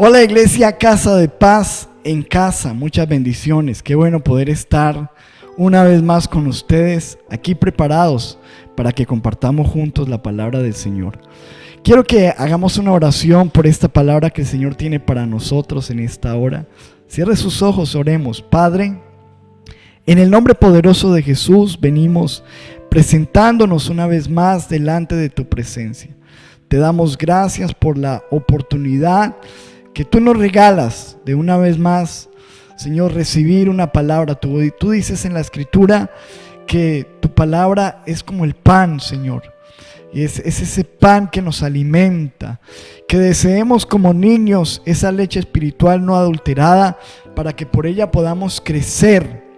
Hola Iglesia, Casa de Paz en casa, muchas bendiciones. Qué bueno poder estar una vez más con ustedes aquí preparados para que compartamos juntos la palabra del Señor. Quiero que hagamos una oración por esta palabra que el Señor tiene para nosotros en esta hora. Cierre sus ojos, oremos. Padre, en el nombre poderoso de Jesús venimos presentándonos una vez más delante de tu presencia. Te damos gracias por la oportunidad que tú nos regalas de una vez más, Señor, recibir una palabra. Tú dices en la Escritura que tu palabra es como el pan, Señor. Y es ese pan que nos alimenta, que deseemos como niños esa leche espiritual no adulterada para que por ella podamos crecer.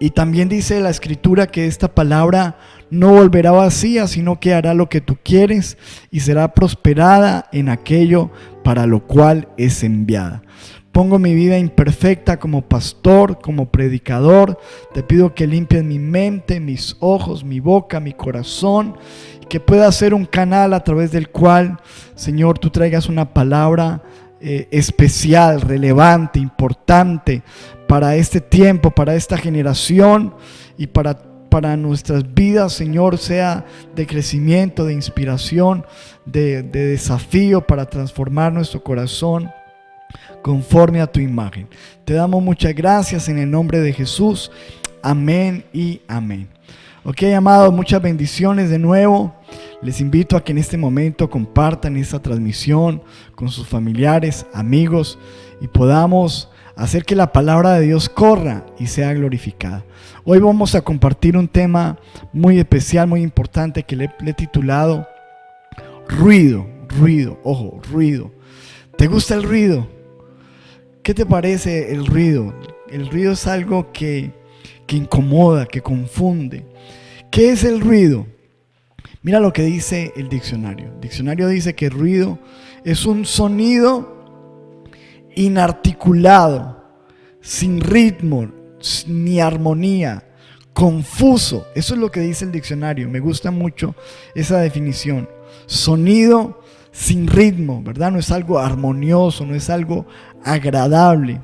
Y también dice la Escritura que esta palabra no volverá vacía, sino que hará lo que tú quieres y será prosperada en aquello para lo cual es enviada. Pongo mi vida imperfecta como pastor, como predicador. Te pido que limpies mi mente, mis ojos, mi boca, mi corazón, que pueda ser un canal a través del cual, Señor, tú traigas una palabra especial, relevante, importante para este tiempo, para esta generación y para nuestras vidas, Señor, sea de crecimiento, de inspiración, de desafío para transformar nuestro corazón conforme a tu imagen. Te damos muchas gracias en el nombre de Jesús. Amén y amén. Ok, amados, muchas bendiciones de nuevo. Les invito a que en este momento compartan esta transmisión con sus familiares, amigos, y podamos hacer que la palabra de Dios corra y sea glorificada. Hoy vamos a compartir un tema muy especial, muy importante, que le he titulado ruido. Ojo, ruido. ¿Te gusta el ruido? ¿Qué te parece el ruido? El ruido es algo que incomoda, que confunde. ¿Qué es el ruido? Mira lo que dice el diccionario. El diccionario dice que el ruido es un sonido inarticulado, sin ritmo ni armonía, confuso. Eso es lo que dice el diccionario. Me gusta mucho esa definición. Sonido sin ritmo, ¿verdad? No es algo armonioso, no es algo agradable.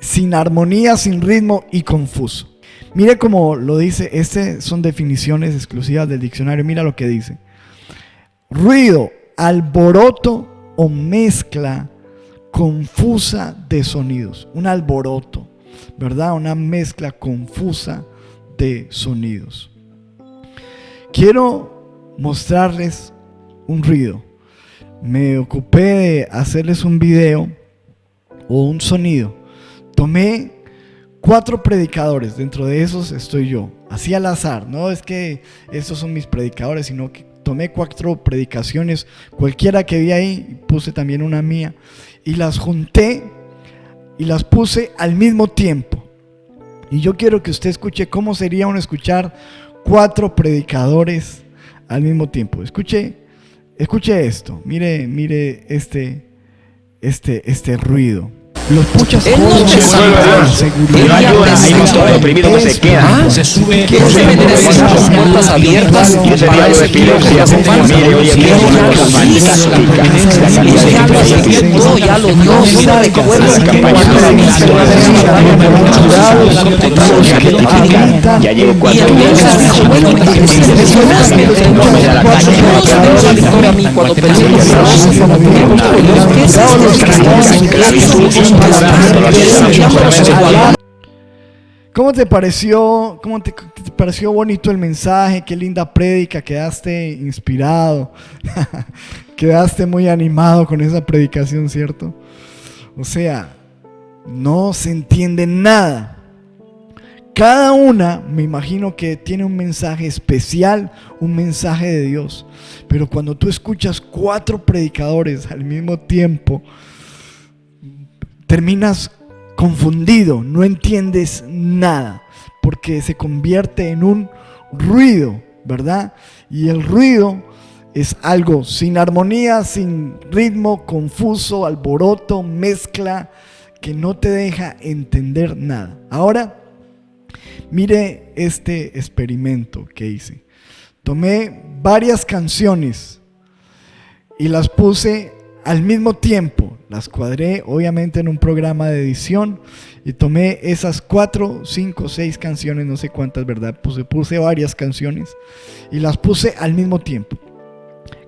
Sin armonía, sin ritmo y confuso. Mire cómo lo dice. Estas son definiciones exclusivas del diccionario. Mira lo que dice: ruido, alboroto o mezcla confusa de sonidos. Un alboroto, ¿verdad? Una mezcla confusa de sonidos. Quiero mostrarles un ruido. Me ocupé de hacerles un video o un sonido. Tomé 4 predicadores, dentro de esos estoy yo, así al azar. No es que estos son mis predicadores, sino que tomé 4 predicaciones, cualquiera que vi ahí, puse también una mía, y las junté y las puse al mismo tiempo. Y yo quiero que usted escuche cómo sería escuchar 4 predicadores al mismo tiempo. Escuche esto, mire este ruido. Los puchas Él no te salva, Él ayuda, hay muchos oprimidos que se quedan, se sube, que se ven esas puertas abiertas para epilepsia, todo ya lo dio, mira de cómo ya llevo 4 días, bueno, mencionaste cuando ¿Cómo te pareció? ¿Cómo te pareció bonito el mensaje? Qué linda prédica, quedaste inspirado, quedaste muy animado con esa predicación, ¿cierto? O sea, no se entiende nada. Cada una, me imagino que tiene un mensaje especial, un mensaje de Dios. Pero cuando tú escuchas 4 predicadores al mismo tiempo, terminas confundido, no entiendes nada, porque se convierte en un ruido, ¿verdad? Y el ruido es algo sin armonía, sin ritmo, confuso, alboroto, mezcla, que no te deja entender nada. Ahora, mire este experimento que hice. Tomé varias canciones y las puse al mismo tiempo. Las cuadré obviamente en un programa de edición y tomé esas 4, 5, 6 canciones, no sé cuántas, ¿verdad? Puse varias canciones y las puse al mismo tiempo.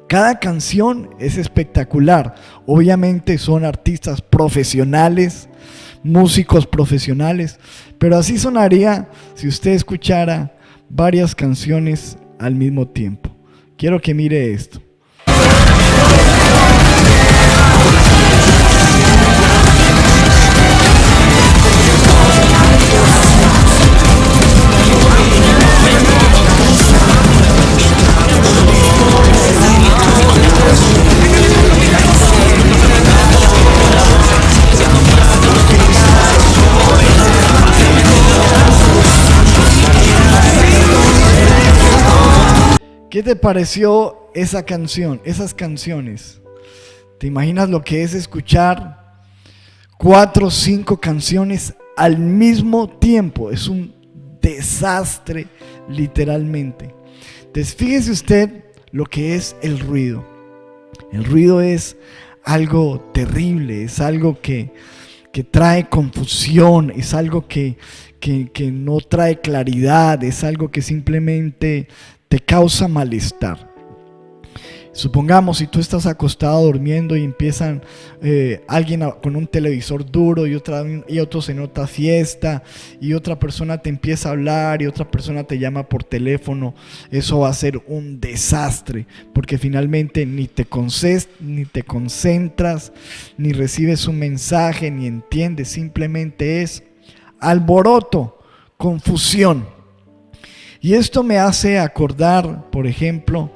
Cada canción es espectacular. Obviamente son artistas profesionales, músicos profesionales, pero así sonaría si usted escuchara varias canciones al mismo tiempo. Quiero que mire esto. ¿Qué te pareció esa canción, esas canciones? ¿Te imaginas lo que es escuchar 4 o 5 canciones al mismo tiempo? Es un desastre, literalmente. Entonces, fíjese usted lo que es el ruido. El ruido es algo terrible, es algo que trae confusión, es algo que no trae claridad, es algo que simplemente te causa malestar. Supongamos si tú estás acostado durmiendo y empiezan alguien con un televisor duro y otros en otra fiesta y otra persona te empieza a hablar y otra persona te llama por teléfono, eso va a ser un desastre porque finalmente ni te concentras, ni recibes un mensaje, ni entiendes, simplemente es alboroto, confusión. Y esto me hace acordar, por ejemplo,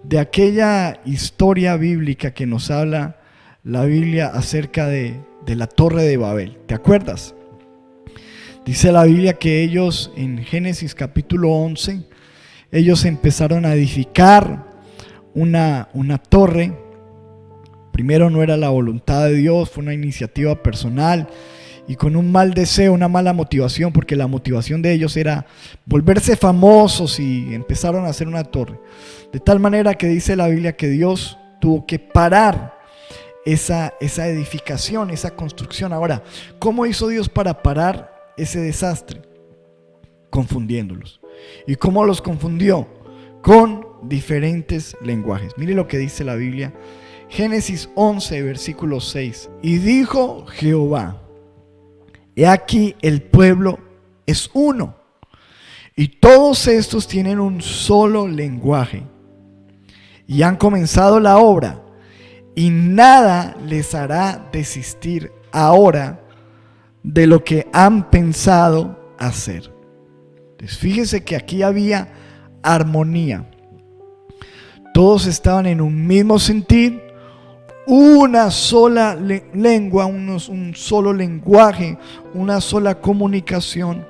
de aquella historia bíblica que nos habla la Biblia acerca de la Torre de Babel. ¿Te acuerdas? Dice la Biblia que ellos en Génesis capítulo 11, ellos empezaron a edificar una torre. Primero no era la voluntad de Dios, fue una iniciativa personal y con un mal deseo, una mala motivación, porque la motivación de ellos era volverse famosos y empezaron a hacer una torre. De tal manera que dice la Biblia que Dios tuvo que parar esa edificación, esa construcción. Ahora, ¿cómo hizo Dios para parar ese desastre? Confundiéndolos. ¿Y cómo los confundió? Con diferentes lenguajes. Mire lo que dice la Biblia. Génesis 11, versículo 6. Y dijo Jehová: he aquí el pueblo es uno, y todos estos tienen un solo lenguaje, y han comenzado la obra, y nada les hará desistir ahora de lo que han pensado hacer. Entonces, fíjese que aquí había armonía. Todos estaban en un mismo sentir, una sola lengua, un solo lenguaje, una sola comunicación.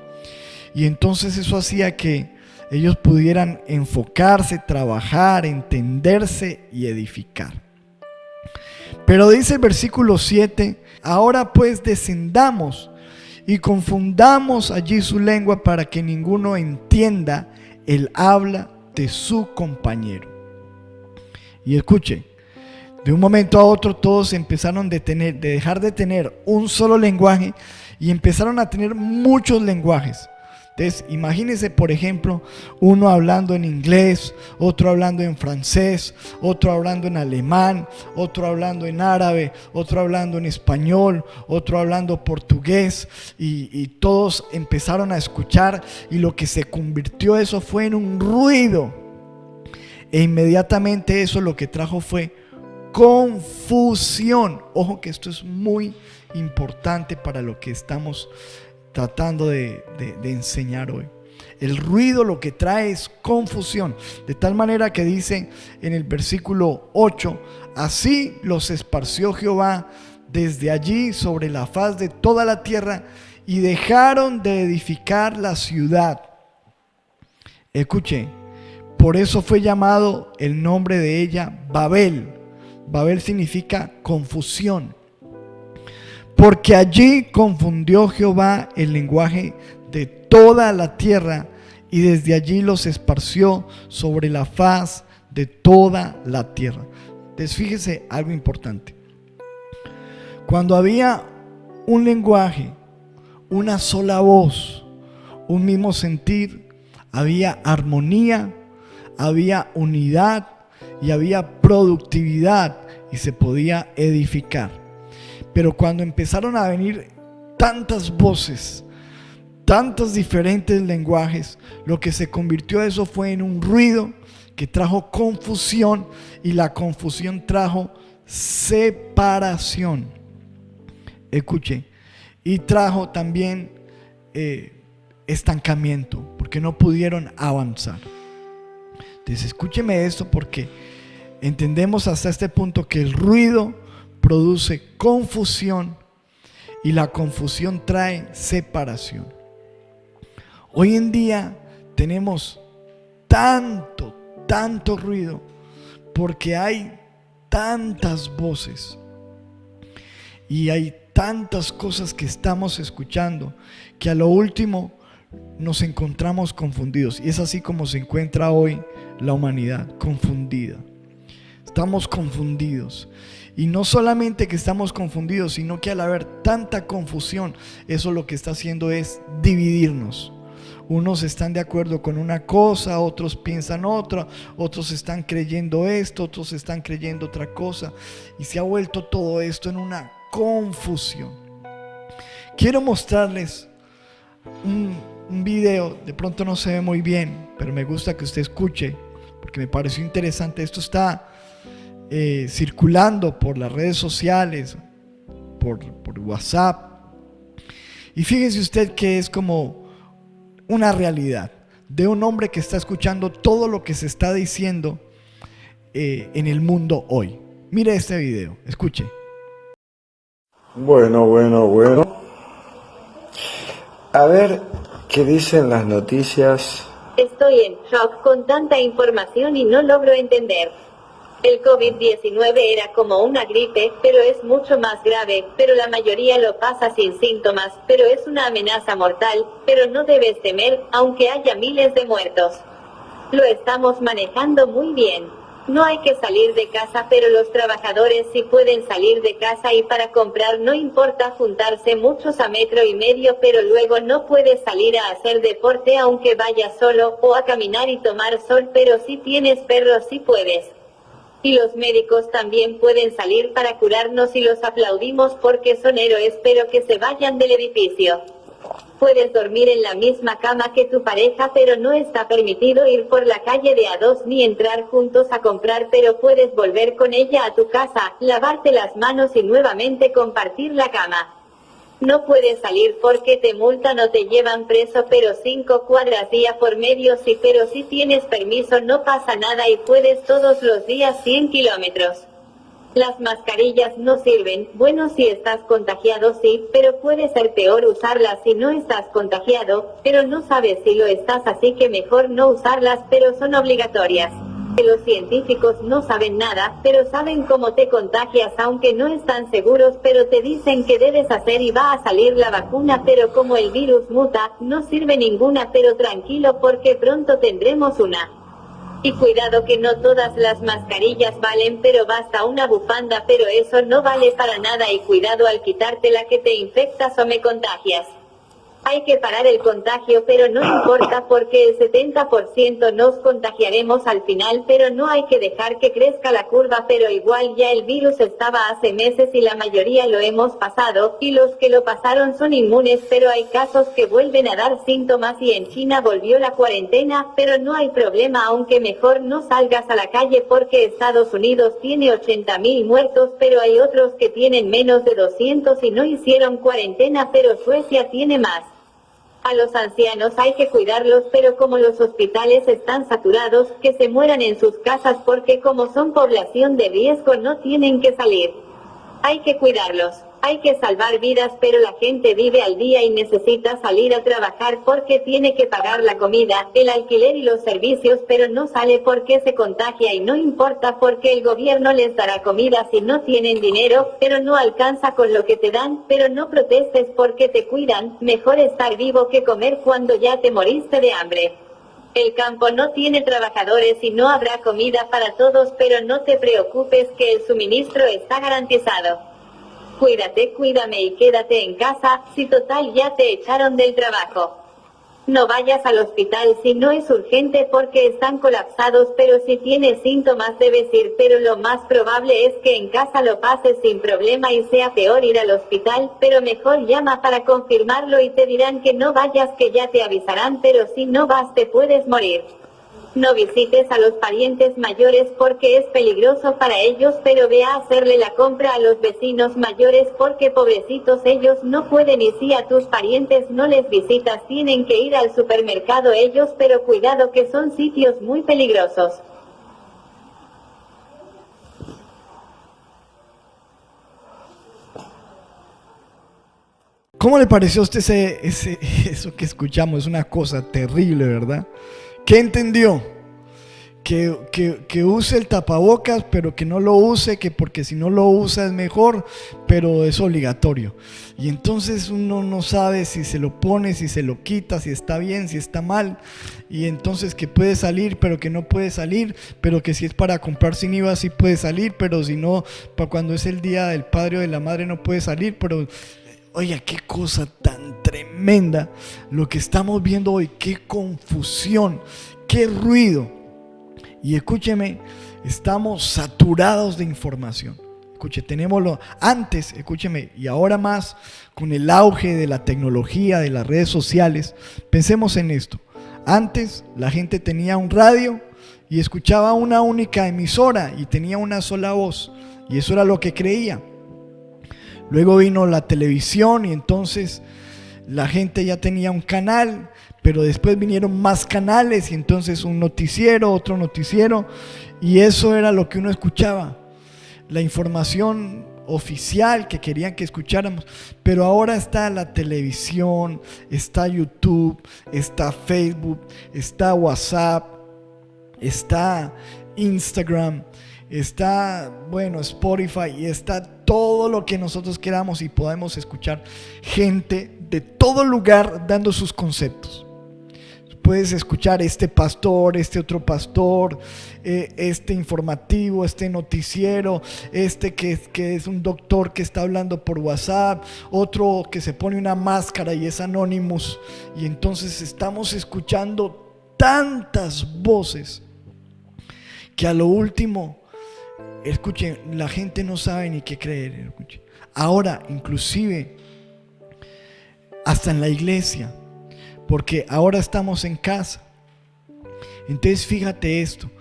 Y entonces eso hacía que ellos pudieran enfocarse, trabajar, entenderse y edificar. Pero dice el versículo 7: ahora pues descendamos y confundamos allí su lengua para que ninguno entienda el habla de su compañero. Y escuche, de un momento a otro todos empezaron de dejar de tener un solo lenguaje y empezaron a tener muchos lenguajes. Entonces, imagínense, por ejemplo, uno hablando en inglés, otro hablando en francés, otro hablando en alemán, otro hablando en árabe, otro hablando en español, otro hablando portugués, y todos empezaron a escuchar, y lo que se convirtió eso fue en un ruido. E inmediatamente eso lo que trajo fue confusión. Ojo que esto es muy importante para lo que estamos tratando de enseñar hoy. El ruido lo que trae es confusión, de tal manera que dice en el versículo 8: así los esparció Jehová desde allí sobre la faz de toda la tierra, y dejaron de edificar la ciudad. Escuche, por eso fue llamado el nombre de ella Babel. Babel significa confusión, porque allí confundió Jehová el lenguaje de toda la tierra, y desde allí los esparció sobre la faz de toda la tierra. Entonces, fíjese algo importante. Cuando había un lenguaje, una sola voz, un mismo sentir, había armonía, había unidad y había productividad y se podía edificar. Pero cuando empezaron a venir tantas voces, tantos diferentes lenguajes, lo que se convirtió eso fue en un ruido que trajo confusión, y la confusión trajo separación. Escuche, y trajo también estancamiento, porque no pudieron avanzar. Entonces escúcheme esto, porque entendemos hasta este punto que el ruido produce confusión y la confusión trae separación. Hoy en día tenemos tanto ruido porque hay tantas voces y hay tantas cosas que estamos escuchando que a lo último nos encontramos confundidos, y es así como se encuentra hoy la humanidad, confundida. Estamos confundidos, y no solamente que estamos confundidos, sino que al haber tanta confusión, eso lo que está haciendo es dividirnos. Unos están de acuerdo con una cosa, otros piensan otra, otros están creyendo esto, otros están creyendo otra cosa, y se ha vuelto todo esto en una confusión. Quiero mostrarles un video, de pronto no se ve muy bien, pero me gusta que usted escuche porque me pareció interesante. Esto está circulando por las redes sociales, por WhatsApp, y fíjese usted que es como una realidad de un hombre que está escuchando todo lo que se está diciendo en el mundo hoy. Mire este video, escuche. Bueno. A ver qué dicen las noticias. Estoy en shock con tanta información y no logro entender. El COVID-19 era como una gripe, pero es mucho más grave, pero la mayoría lo pasa sin síntomas, pero es una amenaza mortal, pero no debes temer, aunque haya miles de muertos. Lo estamos manejando muy bien. No hay que salir de casa, pero los trabajadores sí pueden salir de casa, y para comprar no importa juntarse muchos a 1,5 metros, pero luego no puedes salir a hacer deporte aunque vayas solo, o a caminar y tomar sol, pero si tienes perros sí puedes. Y los médicos también pueden salir para curarnos y los aplaudimos porque son héroes, pero que se vayan del edificio. Puedes dormir en la misma cama que tu pareja, pero no está permitido ir por la calle de a dos ni entrar juntos a comprar, pero puedes volver con ella a tu casa, lavarte las manos y nuevamente compartir la cama. No puedes salir porque te multan o te llevan preso, pero 5 cuadras día por medio sí, pero si tienes permiso no pasa nada y puedes todos los días 100 kilómetros. Las mascarillas no sirven, bueno si estás contagiado sí, pero puede ser peor usarlas si no estás contagiado, pero no sabes si lo estás, así que mejor no usarlas, pero son obligatorias. Los científicos no saben nada, pero saben cómo te contagias aunque no están seguros, pero te dicen que debes hacer y va a salir la vacuna, pero como el virus muta, no sirve ninguna, pero tranquilo porque pronto tendremos una. Y cuidado que no todas las mascarillas valen, pero basta una bufanda, pero eso no vale para nada, y cuidado al quitártela que te infectas o me contagias. Hay que parar el contagio, pero no importa porque el 70% nos contagiaremos al final, pero no hay que dejar que crezca la curva, pero igual ya el virus estaba hace meses y la mayoría lo hemos pasado, y los que lo pasaron son inmunes, pero hay casos que vuelven a dar síntomas, y en China volvió la cuarentena, pero no hay problema, aunque mejor no salgas a la calle porque Estados Unidos tiene 80,000 muertos, pero hay otros que tienen menos de 200 y no hicieron cuarentena, pero Suecia tiene más. A los ancianos hay que cuidarlos, pero como los hospitales están saturados, que se mueran en sus casas porque como son población de riesgo no tienen que salir. Hay que cuidarlos, hay que salvar vidas, pero la gente vive al día y necesita salir a trabajar porque tiene que pagar la comida, el alquiler y los servicios, pero no sale porque se contagia y no importa porque el gobierno les dará comida si no tienen dinero, pero no alcanza con lo que te dan, pero no protestes porque te cuidan, mejor estar vivo que comer cuando ya te moriste de hambre. El campo no tiene trabajadores y no habrá comida para todos, pero no te preocupes que el suministro está garantizado. Cuídate, cuídame y quédate en casa, si total ya te echaron del trabajo. No vayas al hospital si no es urgente porque están colapsados, pero si tienes síntomas debes ir, pero lo más probable es que en casa lo pases sin problema y sea peor ir al hospital, pero mejor llama para confirmarlo y te dirán que no vayas, que ya te avisarán, pero si no vas te puedes morir. No visites a los parientes mayores porque es peligroso para ellos, pero ve a hacerle la compra a los vecinos mayores porque pobrecitos ellos no pueden, y si a tus parientes no les visitas tienen que ir al supermercado ellos, pero cuidado que son sitios muy peligrosos. ¿Cómo le pareció a usted eso que escuchamos? Es una cosa terrible, ¿verdad? ¿Qué entendió? Que use el tapabocas, pero que no lo use, que porque si no lo usa es mejor, pero es obligatorio. Y entonces uno no sabe si se lo pone, si se lo quita, si está bien, si está mal. Y entonces que puede salir, pero que no puede salir, pero que si es para comprar sin IVA sí puede salir, pero si no, para cuando es el día del padre o de la madre no puede salir. Pero oiga, qué cosa tan tremenda lo que estamos viendo hoy, qué confusión, qué ruido. Y escúcheme, estamos saturados de información. Escuche, tenémoslo antes, escúcheme, y ahora más con el auge de la tecnología, de las redes sociales. Pensemos en esto. Antes la gente tenía un radio y escuchaba una única emisora y tenía una sola voz, y eso era lo que creía. Luego vino la televisión y entonces la gente ya tenía un canal, pero después vinieron más canales y entonces un noticiero, otro noticiero, y eso era lo que uno escuchaba, la información oficial que querían que escucháramos. Pero ahora está la televisión, está YouTube, está Facebook, está WhatsApp, está Instagram, está, bueno, Spotify, y está todo lo que nosotros queramos, y podemos escuchar gente de todo lugar dando sus conceptos. Puedes escuchar este pastor, este otro pastor, este informativo, este noticiero, este que es un doctor que está hablando por WhatsApp, otro que se pone una máscara y es Anonymous. Y entonces estamos escuchando tantas voces que a lo último, escuchen, la gente no sabe ni qué creer. Escuchen. Ahora, inclusive, hasta en la iglesia, porque ahora estamos en casa. Entonces fíjate esto,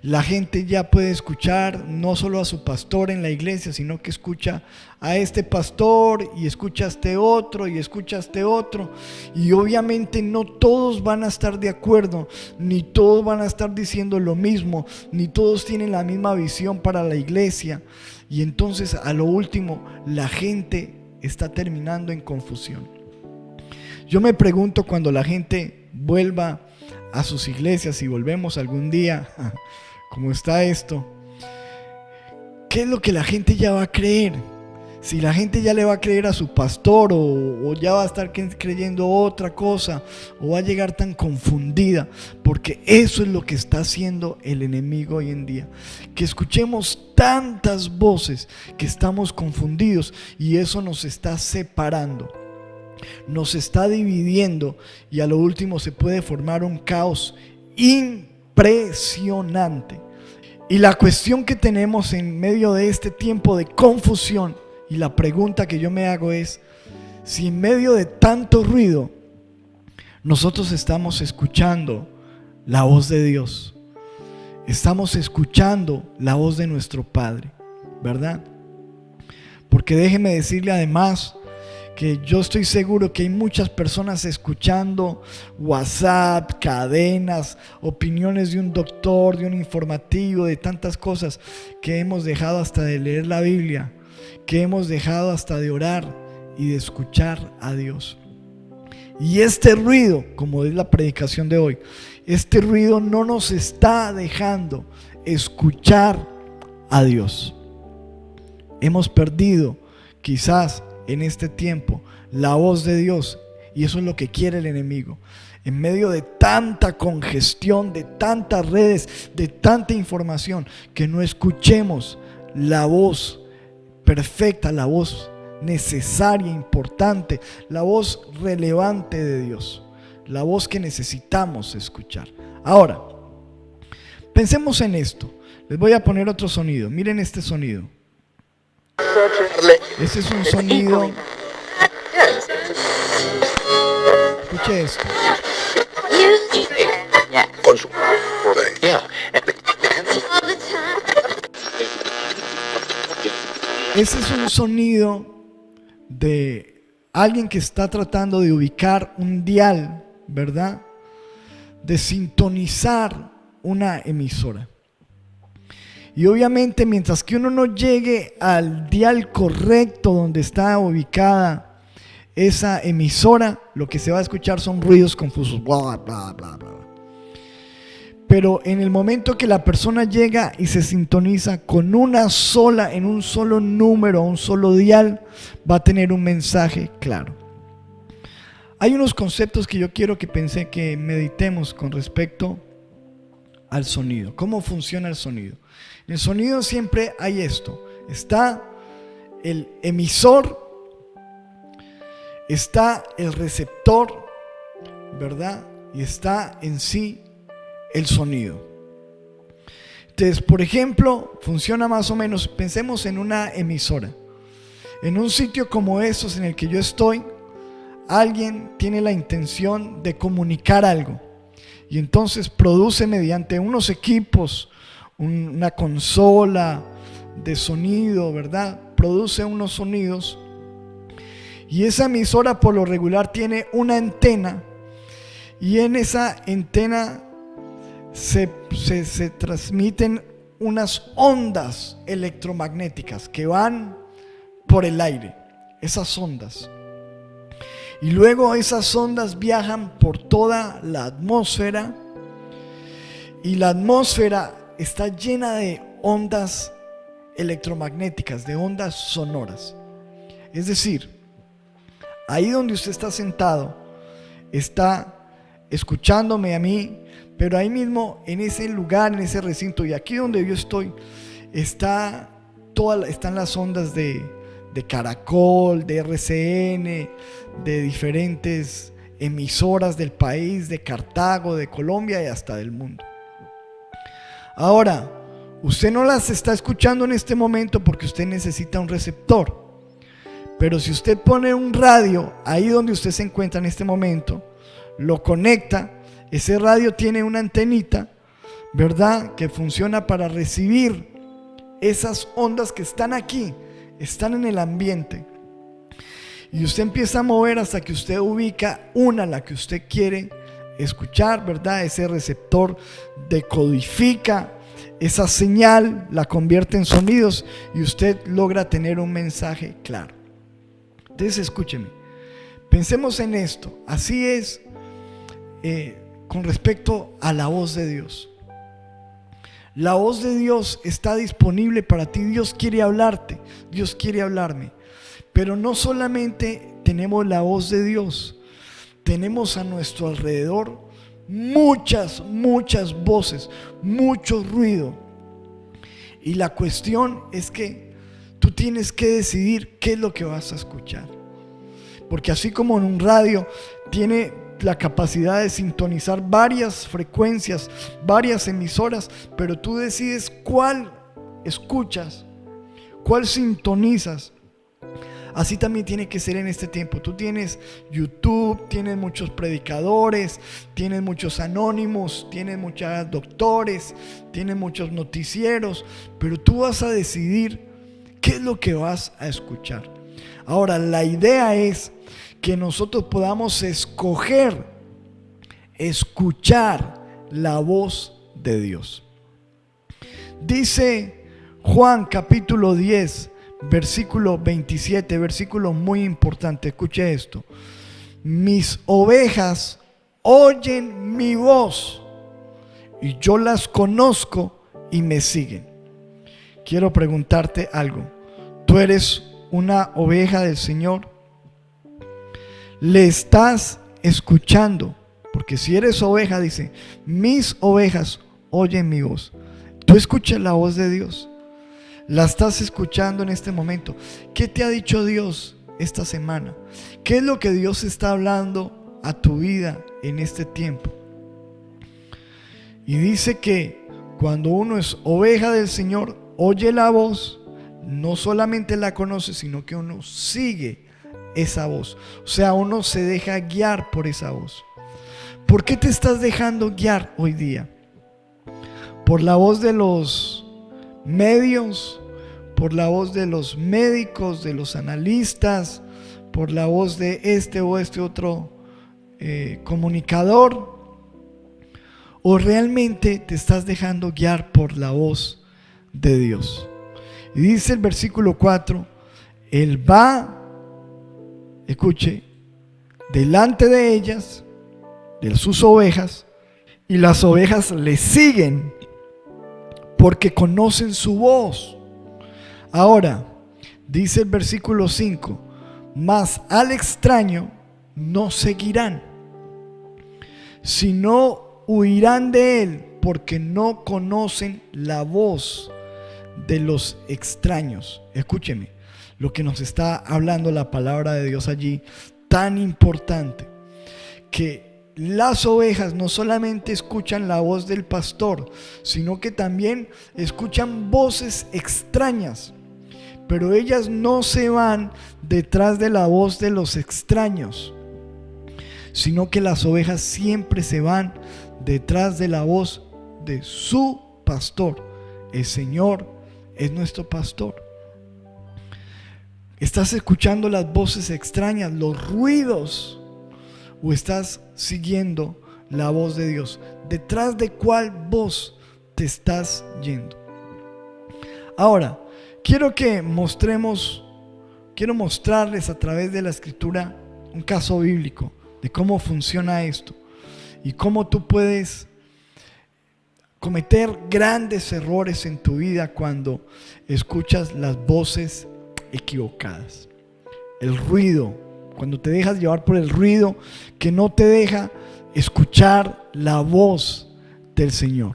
la gente ya puede escuchar no solo a su pastor en la iglesia, sino que escucha a este pastor y escucha a este otro y escucha a este otro, y obviamente no todos van a estar de acuerdo, ni todos van a estar diciendo lo mismo, ni todos tienen la misma visión para la iglesia, y entonces a lo último la gente está terminando en confusión. Yo me pregunto, cuando la gente vuelva a sus iglesias, si volvemos algún día, como está esto, ¿qué es lo que la gente ya va a creer? Si la gente ya le va a creer a su pastor, o ya va a estar creyendo otra cosa, o va a llegar tan confundida, porque eso es lo que está haciendo el enemigo hoy en día, que escuchemos tantas voces que estamos confundidos, y eso nos está separando, nos está dividiendo, y a lo último se puede formar un caos impresionante. Y la cuestión que tenemos en medio de este tiempo de confusión, y la pregunta que yo me hago es, si en medio de tanto ruido nosotros estamos escuchando la voz de Dios, estamos escuchando la voz de nuestro Padre, ¿verdad? Porque déjeme decirle además que yo estoy seguro que hay muchas personas escuchando WhatsApp, cadenas, opiniones de un doctor, de un informativo, de tantas cosas, que hemos dejado hasta de leer la Biblia, que hemos dejado hasta de orar y de escuchar a Dios. Y este ruido, como es la predicación de hoy, este ruido no nos está dejando escuchar a Dios. Hemos perdido quizás en este tiempo la voz de Dios, y eso es lo que quiere el enemigo. En medio de tanta congestión, de tantas redes, de tanta información, que no escuchemos la voz perfecta, la voz necesaria, importante, la voz relevante de Dios, la voz que necesitamos escuchar. Ahora, pensemos en esto. Les voy a poner otro sonido. Miren este sonido. Este es un sonido. Escuche esto. Ese es un sonido de alguien que está tratando de ubicar un dial, ¿verdad? De sintonizar una emisora. Y obviamente mientras que uno no llegue al dial correcto donde está ubicada esa emisora, lo que se va a escuchar son ruidos confusos, bla, bla, bla, bla. Pero en el momento que la persona llega y se sintoniza con una sola, en un solo número, un solo dial, va a tener un mensaje claro. Hay unos conceptos que yo quiero que meditemos con respecto al sonido. ¿Cómo funciona el sonido? En el sonido siempre hay esto. Está el emisor, está el receptor, ¿verdad? Y está en sí el sonido. Entonces, por ejemplo, funciona más o menos, pensemos en una emisora. En un sitio como esos en el que yo estoy, alguien tiene la intención de comunicar algo y entonces produce mediante unos equipos, una consola de sonido, ¿verdad? Produce unos sonidos y esa emisora por lo regular tiene una antena y en esa antena se transmiten unas ondas electromagnéticas que van por el aire, esas ondas. Y luego esas ondas viajan por toda la atmósfera y la atmósfera está llena de ondas electromagnéticas, de ondas sonoras. Es decir, ahí donde usted está sentado, está escuchándome a mí, pero ahí mismo en ese lugar, en ese recinto y aquí donde yo estoy, están las ondas de Caracol, de RCN, de diferentes emisoras del país, de Cartago, de Colombia y hasta del mundo. Ahora, usted no las está escuchando en este momento porque usted necesita un receptor. Pero si usted pone un radio ahí donde usted se encuentra en este momento, lo conecta, ese radio tiene una antenita, ¿verdad? Que funciona para recibir esas ondas que están aquí, están en el ambiente. Y usted empieza a mover hasta que usted ubica la que usted quiere escuchar, ¿verdad? Ese receptor decodifica esa señal, la convierte en sonidos y usted logra tener un mensaje claro. Entonces escúcheme, pensemos en esto. Así es con respecto a la voz de Dios. La voz de Dios está disponible para ti. Dios quiere hablarte, Dios quiere hablarme. Pero no solamente tenemos la voz de Dios, tenemos a nuestro alrededor muchas voces, mucho ruido. Y la cuestión es que tú tienes que decidir qué es lo que vas a escuchar. Porque así como en un radio tiene la capacidad de sintonizar varias frecuencias, varias emisoras, pero tú decides cuál escuchas, cuál sintonizas. Así también tiene que ser en este tiempo. Tú tienes YouTube, tienes muchos predicadores, tienes muchos anónimos, tienes muchos doctores, tienes muchos noticieros, pero tú vas a decidir qué es lo que vas a escuchar. Ahora, la idea es que nosotros podamos escoger, escuchar la voz de Dios. Dice Juan capítulo 10, versículo 27, versículo muy importante. Escuche esto: mis ovejas oyen mi voz y yo las conozco y me siguen. Quiero preguntarte algo. ¿Tú eres una oveja del Señor? ¿Le estás escuchando? Porque si eres oveja, dice, mis ovejas oyen mi voz. ¿Tú escuchas la voz de Dios? la estás escuchando en este momento. ¿Qué te ha dicho Dios esta semana? ¿Qué es lo que Dios está hablando a tu vida en este tiempo? Y dice que cuando uno es oveja del Señor, oye la voz, no solamente la conoce, sino que uno sigue esa voz. O sea, uno se deja guiar por esa voz. ¿Por qué te estás dejando guiar hoy día? ¿Por la voz de los medios? ¿Por la voz de los médicos, de los analistas? ¿Por la voz de este o este otro comunicador? ¿O realmente te estás dejando guiar por la voz de Dios? Y dice el versículo 4, Él va, escuche, delante de ellas, de sus ovejas, y las ovejas le siguen porque conocen su voz. Ahora, dice el versículo 5, mas al extraño no seguirán, sino huirán de él, porque no conocen la voz de los extraños. Escúcheme lo que nos está hablando la palabra de Dios allí, tan importante, que las ovejas no solamente escuchan la voz del pastor, sino que también escuchan voces extrañas, pero ellas no se van detrás de la voz de los extraños, sino que las ovejas siempre se van detrás de la voz de su pastor. El Señor es nuestro pastor. ¿Estás escuchando las voces extrañas, los ruidos, o estás siguiendo la voz de Dios? ¿Detrás de cuál voz te estás yendo? Ahora, quiero mostrarles a través de la escritura un caso bíblico de cómo funciona esto y cómo tú puedes cometer grandes errores en tu vida cuando escuchas las voces equivocadas. El ruido, cuando te dejas llevar por el ruido que no te deja escuchar la voz del Señor.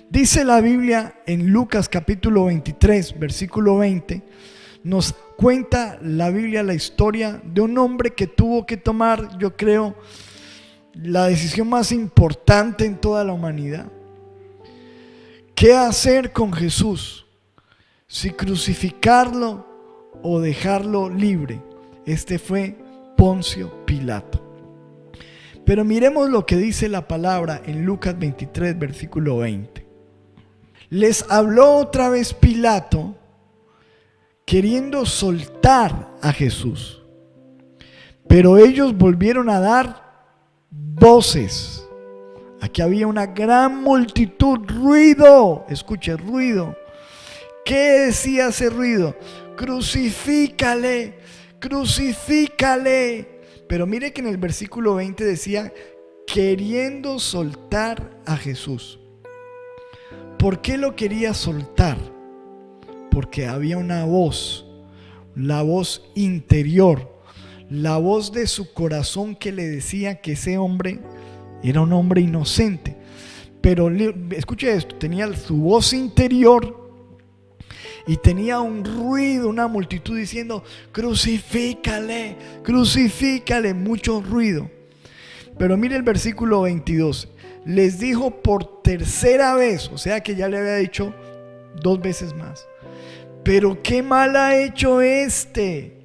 Dice la Biblia en Lucas capítulo 23, versículo 20, nos cuenta la Biblia la historia de un hombre que tuvo que tomar, yo creo, la decisión más importante en toda la humanidad. ¿Qué hacer con Jesús? Si crucificarlo o dejarlo libre. Este fue Poncio Pilato. Pero miremos lo que dice la palabra en Lucas 23, versículo 20. Les habló otra vez Pilato, queriendo soltar a Jesús. Pero ellos volvieron a dar voces. Aquí había una gran multitud, ruido. Escuche, ruido. ¿Qué decía ese ruido? Crucifícale, crucifícale. Pero mire que en el versículo 20 decía, queriendo soltar a Jesús. ¿Por qué lo quería soltar? Porque había una voz, la voz interior, la voz de su corazón que le decía que ese hombre era un hombre inocente. Pero escuche esto, tenía su voz interior y tenía un ruido, una multitud diciendo, crucifícale, crucifícale, mucho ruido. Pero mire el versículo 22, les dijo por tercera vez, o sea que ya le había dicho 2 veces más, pero qué mal ha hecho este.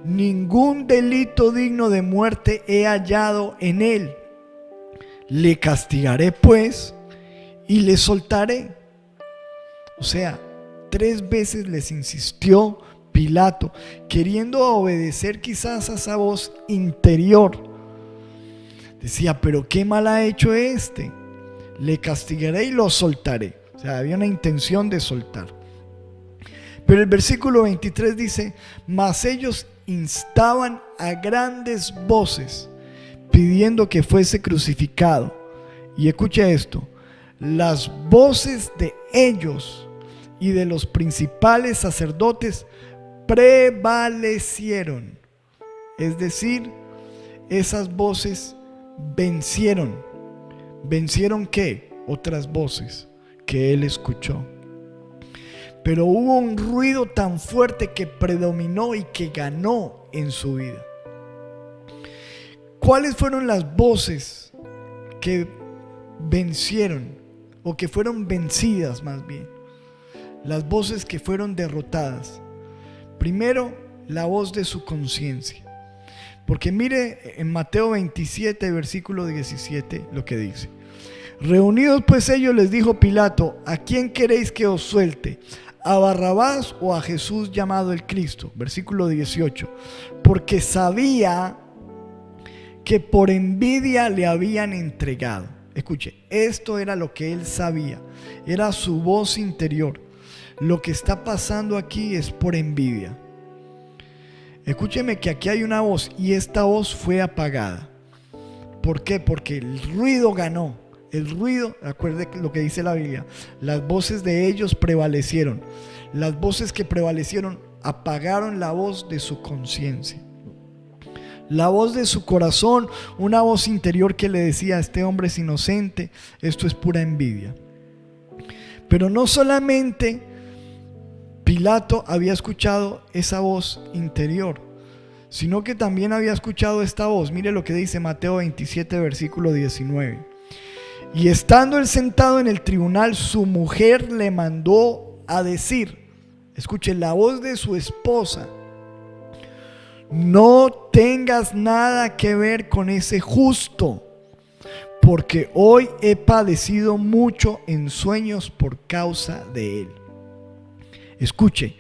Ningún delito digno de muerte he hallado en él. Le castigaré pues y le soltaré. O sea, 3 veces les insistió Pilato, queriendo obedecer quizás a esa voz interior. Decía, pero qué mal ha hecho este. Le castigaré y lo soltaré. O sea, había una intención de soltar. Pero el versículo 23 dice, mas ellos instaban a grandes voces pidiendo que fuese crucificado. Y escucha esto, las voces de ellos y de los principales sacerdotes prevalecieron. Es decir, esas voces vencieron. ¿Vencieron qué? Otras voces que él escuchó. pero hubo un ruido tan fuerte que predominó y que ganó en su vida. ¿Cuáles fueron las voces que vencieron o que fueron vencidas más bien? Las voces que fueron derrotadas. Primero, la voz de su conciencia. Porque mire en Mateo 27, versículo 17, lo que dice. Reunidos pues ellos, les dijo Pilato: ¿a quién queréis que os suelte? ¿A Barrabás o a Jesús llamado el Cristo? Versículo 18. Porque sabía que por envidia le habían entregado. Escuche, esto era lo que él sabía. Era su voz interior. Lo que está pasando aquí es por envidia. Escúcheme que aquí hay una voz y esta voz fue apagada. ¿Por qué? Porque el ruido ganó. El ruido, acuerde lo que dice la Biblia, las voces de ellos prevalecieron. Las voces que prevalecieron apagaron la voz de su conciencia. La voz de su corazón, una voz interior que le decía: este hombre es inocente, esto es pura envidia. Pero no solamente Pilato había escuchado esa voz interior, sino que también había escuchado esta voz. Mire lo que dice Mateo 27, versículo 19. Y estando él sentado en el tribunal, su mujer le mandó a decir, escuche, la voz de su esposa: no tengas nada que ver con ese justo, porque hoy he padecido mucho en sueños por causa de él. Escuche,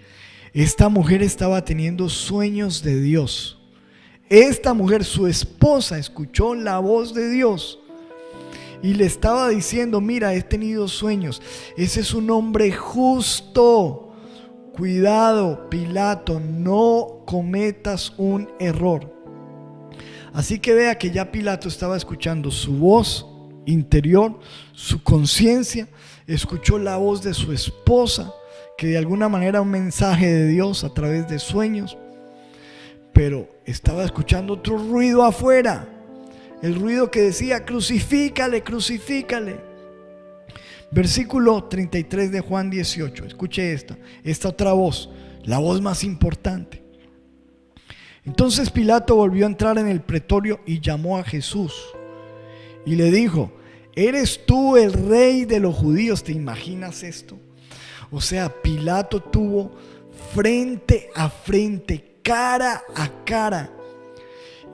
esta mujer estaba teniendo sueños de Dios. Esta mujer, su esposa, escuchó la voz de Dios y le estaba diciendo: mira, he tenido sueños, ese es un hombre justo. Cuidado, Pilato, no cometas un error. Así que vea que ya Pilato estaba escuchando su voz interior, su conciencia, escuchó la voz de su esposa, que de alguna manera un mensaje de Dios a través de sueños, pero estaba escuchando otro ruido afuera, el ruido que decía: crucifícale, crucifícale. Versículo 33 de Juan 18, escuche esta otra voz, la voz más importante. Entonces Pilato volvió a entrar en el pretorio y llamó a Jesús y le dijo: ¿eres tú el rey de los judíos? ¿Te imaginas esto? O sea, Pilato tuvo frente a frente, cara a cara,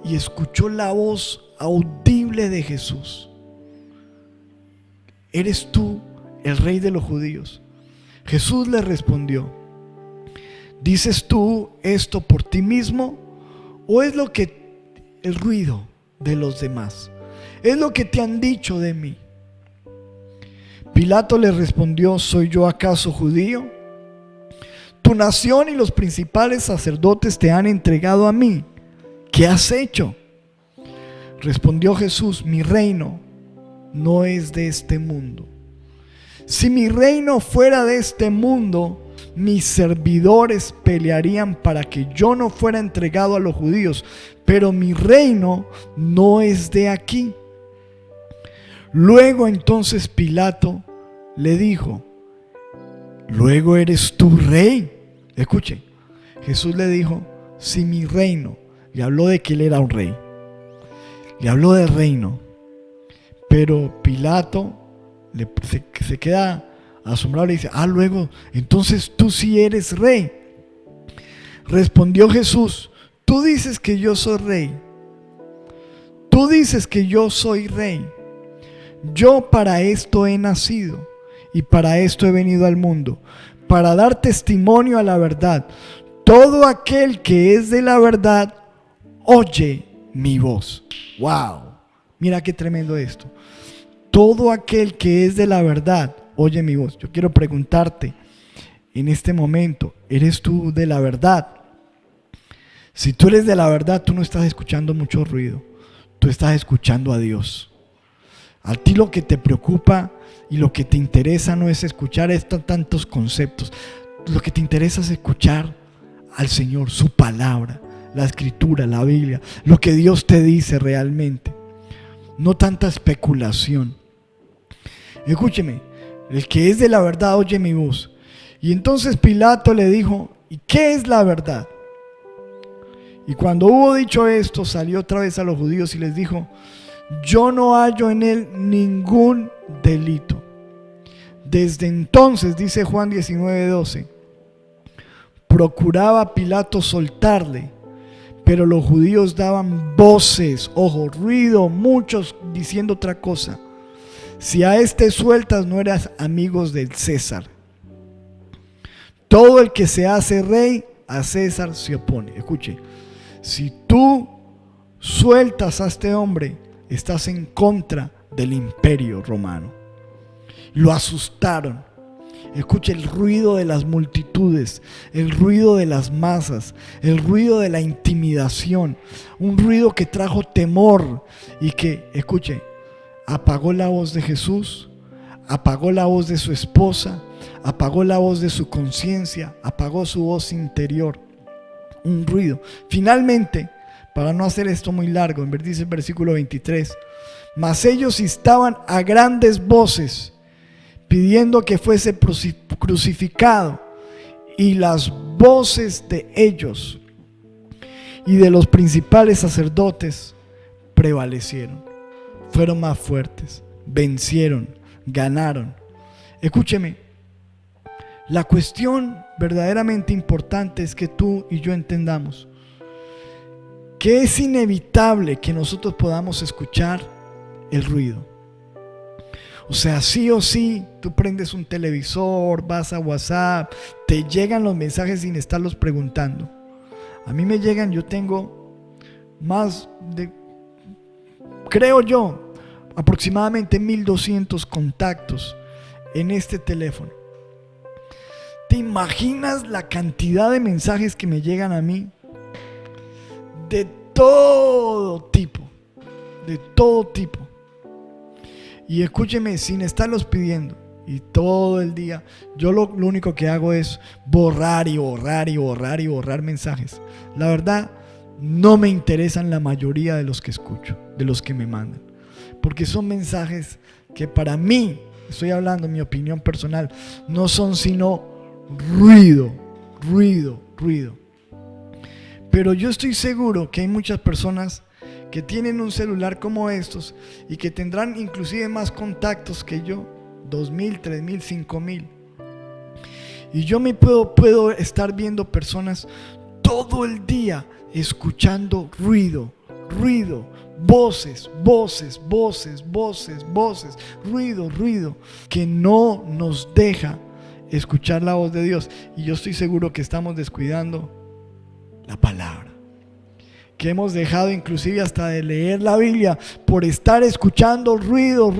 y escuchó la voz audible de Jesús: ¿eres tú el rey de los judíos? Jesús le respondió: ¿dices tú esto por ti mismo o es lo que el ruido de los demás? ¿Es lo que te han dicho de mí? Pilato le respondió: ¿soy yo acaso judío? Tu nación y los principales sacerdotes te han entregado a mí. ¿Qué has hecho? Respondió Jesús: mi reino no es de este mundo. Si mi reino fuera de este mundo, mis servidores pelearían para que yo no fuera entregado a los judíos, pero mi reino no es de aquí. Luego entonces Pilato le dijo: ¿luego eres tú rey? Escuchen, Jesús le dijo: si mi reino, le habló de que él era un rey, le habló del reino. Pero Pilato se queda asombrado y le dice: luego, entonces tú sí eres rey. Respondió Jesús: tú dices que yo soy rey. Tú dices que yo soy rey. Yo para esto he nacido y para esto he venido al mundo, para dar testimonio a la verdad. Todo aquel que es de la verdad oye mi voz. ¡Wow! Mira qué tremendo esto. Todo aquel que es de la verdad oye mi voz. Yo quiero preguntarte en este momento: ¿eres tú de la verdad? Si tú eres de la verdad, tú no estás escuchando mucho ruido, tú estás escuchando a Dios. A ti lo que te preocupa y lo que te interesa no es escuchar tantos conceptos. Lo que te interesa es escuchar al Señor, su palabra, la escritura, la Biblia, lo que Dios te dice realmente. No tanta especulación. Escúcheme, el que es de la verdad oye mi voz. Y entonces Pilato le dijo: ¿y qué es la verdad? Y cuando hubo dicho esto, salió otra vez a los judíos y les dijo: yo no hallo en él ningún delito. Desde entonces, dice Juan 19:12, procuraba Pilato soltarle, pero los judíos daban voces, ojo, ruido, muchos diciendo otra cosa: si a este sueltas, no eras amigos del César. Todo el que se hace rey, a César se opone. Escuche, si tú sueltas a este hombre, estás en contra del imperio romano. Lo asustaron. Escuche el ruido de las multitudes, el ruido de las masas, el ruido de la intimidación, un ruido que trajo temor y que, escuche, apagó la voz de Jesús, apagó la voz de su esposa, apagó la voz de su conciencia, apagó su voz interior. Un ruido. Finalmente, para no hacer esto muy largo, dice el versículo 23, mas ellos instaban a grandes voces, pidiendo que fuese crucificado, y las voces de ellos y de los principales sacerdotes prevalecieron, fueron más fuertes, vencieron, ganaron. Escúcheme, la cuestión verdaderamente importante es que tú y yo entendamos que es inevitable que nosotros podamos escuchar el ruido. O sea, sí o sí, tú prendes un televisor, vas a WhatsApp, te llegan los mensajes sin estarlos preguntando. A mí me llegan, yo tengo más de, creo yo, aproximadamente 1200 contactos en este teléfono. ¿Te imaginas la cantidad de mensajes que me llegan a mí? De todo tipo, de todo tipo. Y escúcheme, sin estarlos pidiendo, y todo el día, yo lo único que hago es borrar y borrar y borrar y borrar mensajes. La verdad, no me interesan la mayoría de los que escucho, de los que me mandan, porque son mensajes que para mí, estoy hablando en mi opinión personal, no son sino ruido. Pero yo estoy seguro que hay muchas personas que tienen un celular como estos y que tendrán inclusive más contactos que yo, 2000, 3000, 5000. Y yo me puedo estar viendo personas todo el día escuchando ruido, voces, ruido, que no nos deja escuchar la voz de Dios. Y yo estoy seguro que estamos descuidando la palabra, que hemos dejado inclusive hasta de leer la Biblia por estar escuchando ruido,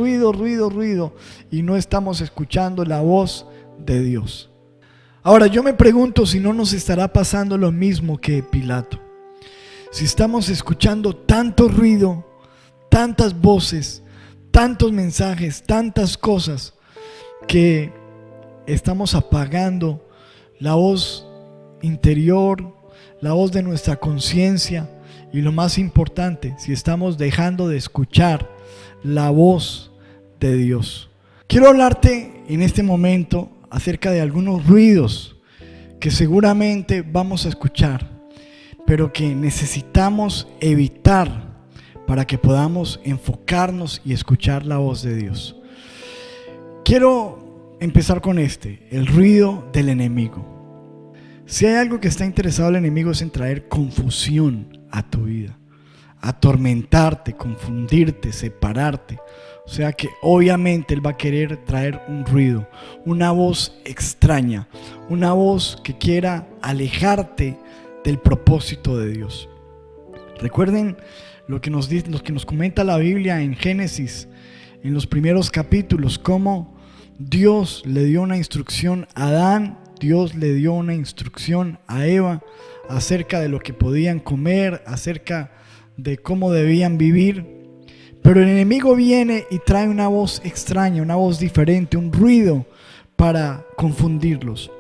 y no estamos escuchando la voz de Dios. Ahora yo me pregunto si no nos estará pasando lo mismo que Pilato. Si estamos escuchando tanto ruido, tantas voces, tantos mensajes, tantas cosas, que estamos apagando la voz interior, la voz de nuestra conciencia, y lo más importante, si estamos dejando de escuchar la voz de Dios. Quiero hablarte en este momento acerca de algunos ruidos que seguramente vamos a escuchar, pero que necesitamos evitar para que podamos enfocarnos y escuchar la voz de Dios. Quiero empezar con el ruido del enemigo. Si hay algo que está interesado el enemigo es en traer confusión a tu vida, atormentarte, confundirte, separarte. O sea que obviamente él va a querer traer un ruido, una voz extraña, una voz que quiera alejarte del propósito de Dios. Recuerden lo que nos comenta la Biblia en Génesis, en los primeros capítulos, cómo Dios le dio una instrucción a Adán, Dios le dio una instrucción a Eva acerca de lo que podían comer, acerca de cómo debían vivir. Pero el enemigo viene y trae una voz extraña, una voz diferente, un ruido para confundirlos.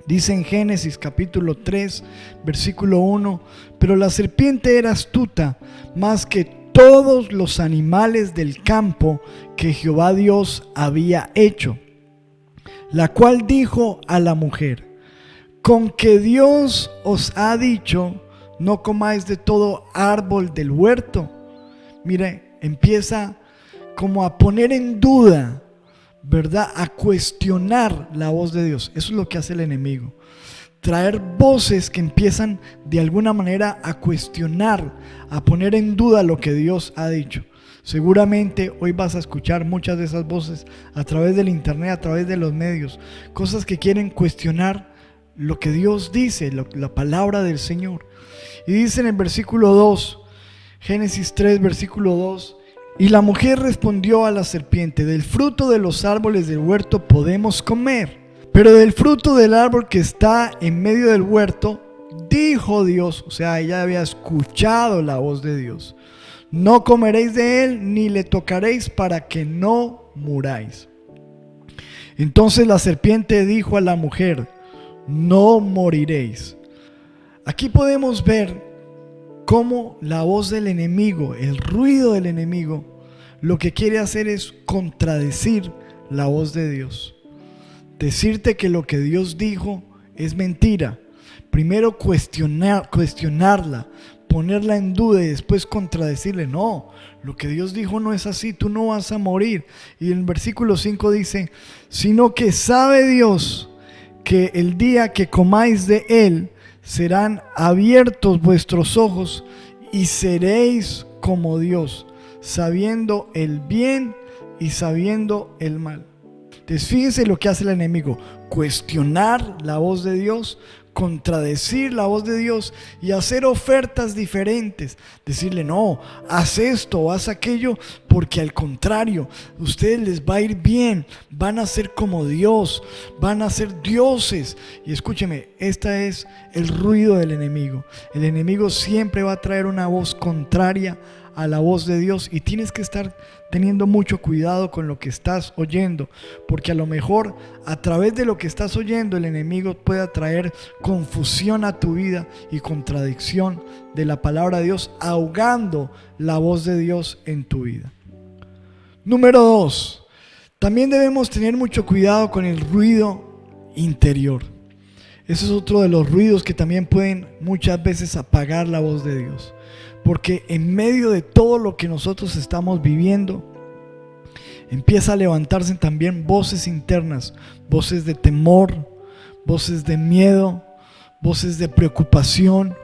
Dice en Génesis capítulo 3, versículo 1, pero la serpiente era astuta más que todos los animales del campo que Jehová Dios había hecho. la cual dijo a la mujer: con que Dios os ha dicho, no comáis de todo árbol del huerto. Mire, empieza como a poner en duda, ¿verdad? A cuestionar la voz de Dios. Eso es lo que hace el enemigo. Traer voces que empiezan de alguna manera a cuestionar, a poner en duda lo que Dios ha dicho. Seguramente hoy vas a escuchar muchas de esas voces a través del internet, a través de los medios. Cosas que quieren cuestionar lo que Dios dice, la palabra del Señor. Y dice en el versículo 2, Génesis 3, versículo 2: y la mujer respondió a la serpiente: del fruto de los árboles del huerto podemos comer, pero del fruto del árbol que está en medio del huerto, dijo Dios, o sea, ella había escuchado la voz de Dios: no comeréis de él ni le tocaréis para que no muráis. Entonces la serpiente dijo a la mujer: no moriréis. Aquí podemos ver cómo la voz del enemigo, el ruido del enemigo, lo que quiere hacer es contradecir la voz de Dios. Decirte que lo que Dios dijo es mentira. Primero cuestionarla, ponerla en duda y después contradecirle: no, lo que Dios dijo no es así, tú no vas a morir. Y en el versículo 5 dice: sino que sabe Dios que el día que comáis de él, serán abiertos vuestros ojos y seréis como Dios, sabiendo el bien y sabiendo el mal. Entonces fíjense lo que hace el enemigo: cuestionar la voz de Dios, contradecir la voz de Dios y hacer ofertas diferentes. Decirle: no, haz esto o haz aquello, porque al contrario, a ustedes les va a ir bien, van a ser como Dios, van a ser dioses. Y escúcheme, este es el ruido del enemigo. El enemigo siempre va a traer una voz contraria a la voz de Dios, y tienes que estar teniendo mucho cuidado con lo que estás oyendo, porque a lo mejor a través de lo que estás oyendo el enemigo puede traer confusión a tu vida y contradicción de la palabra de Dios, ahogando la voz de Dios en tu vida. Número 2, también debemos tener mucho cuidado con el ruido interior. Ese es otro de los ruidos que también pueden muchas veces apagar la voz de Dios. Porque en medio de todo lo que nosotros estamos viviendo, empieza a levantarse también voces internas, voces de temor, voces de miedo, voces de preocupación,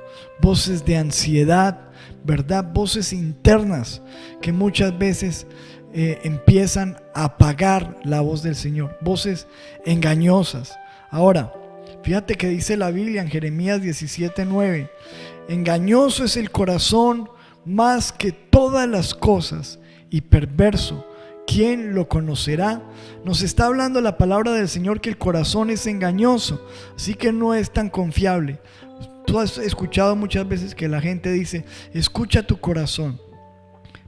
voces de ansiedad, ¿verdad? Voces internas que muchas veces empiezan a apagar la voz del Señor, voces engañosas. Ahora, fíjate que dice la Biblia en Jeremías 17:9: engañoso es el corazón más que todas las cosas y perverso, ¿quién lo conocerá? Nos está hablando la palabra del Señor que el corazón es engañoso, así que no es tan confiable. Tú has escuchado muchas veces que la gente dice: escucha tu corazón.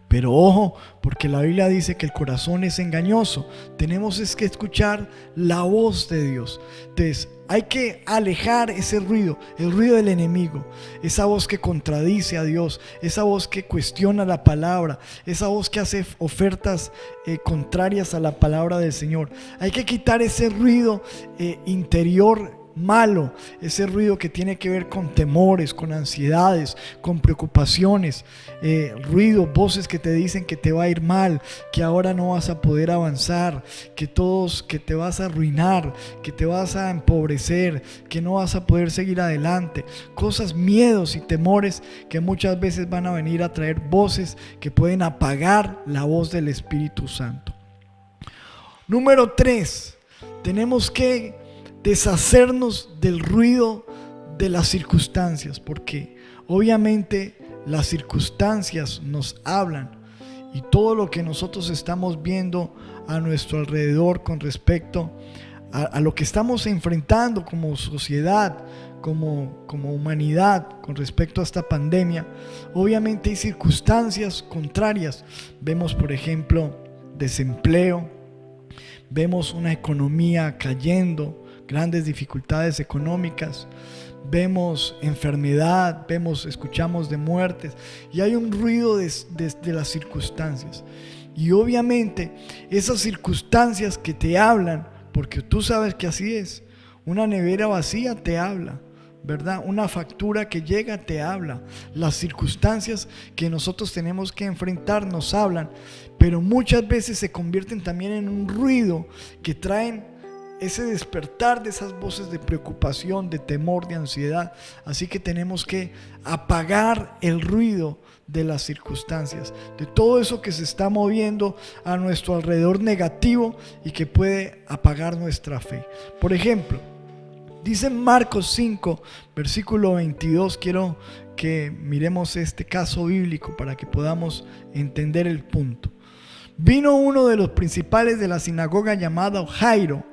Pero ojo, porque la Biblia dice que el corazón es engañoso. Tenemos que escuchar la voz de Dios. Entonces hay que alejar ese ruido, el ruido del enemigo, esa voz que contradice a Dios, esa voz que cuestiona la palabra, esa voz que hace ofertas contrarias a la palabra del Señor. Hay que quitar ese ruido interior malo, ese ruido que tiene que ver con temores, con ansiedades, con preocupaciones, ruido, voces que te dicen que te va a ir mal, que ahora no vas a poder avanzar, que te vas a arruinar, que te vas a empobrecer, que no vas a poder seguir adelante, cosas, miedos y temores que muchas veces van a venir a traer voces que pueden apagar la voz del Espíritu Santo. Número 3, tenemos que deshacernos del ruido de las circunstancias, porque obviamente las circunstancias nos hablan, y todo lo que nosotros estamos viendo a nuestro alrededor con respecto a lo que estamos enfrentando como sociedad, como humanidad con respecto a esta pandemia, obviamente hay circunstancias contrarias. Vemos, por ejemplo, desempleo, vemos una economía cayendo, grandes dificultades económicas, vemos enfermedad, escuchamos de muertes, y hay un ruido de las circunstancias. Y obviamente esas circunstancias que te hablan porque tú sabes que así es. Una nevera vacía te habla, ¿verdad? Una factura que llega te habla. Las circunstancias que nosotros tenemos que enfrentar nos hablan, pero muchas veces se convierten también en un ruido que traen ese despertar de esas voces de preocupación, de temor, de ansiedad. Así que tenemos que apagar el ruido de las circunstancias, de todo eso que se está moviendo a nuestro alrededor negativo y que puede apagar nuestra fe. Por ejemplo, dice en Marcos 5, versículo 22, quiero que miremos este caso bíblico para que podamos entender el punto. Vino uno de los principales de la sinagoga llamado Jairo,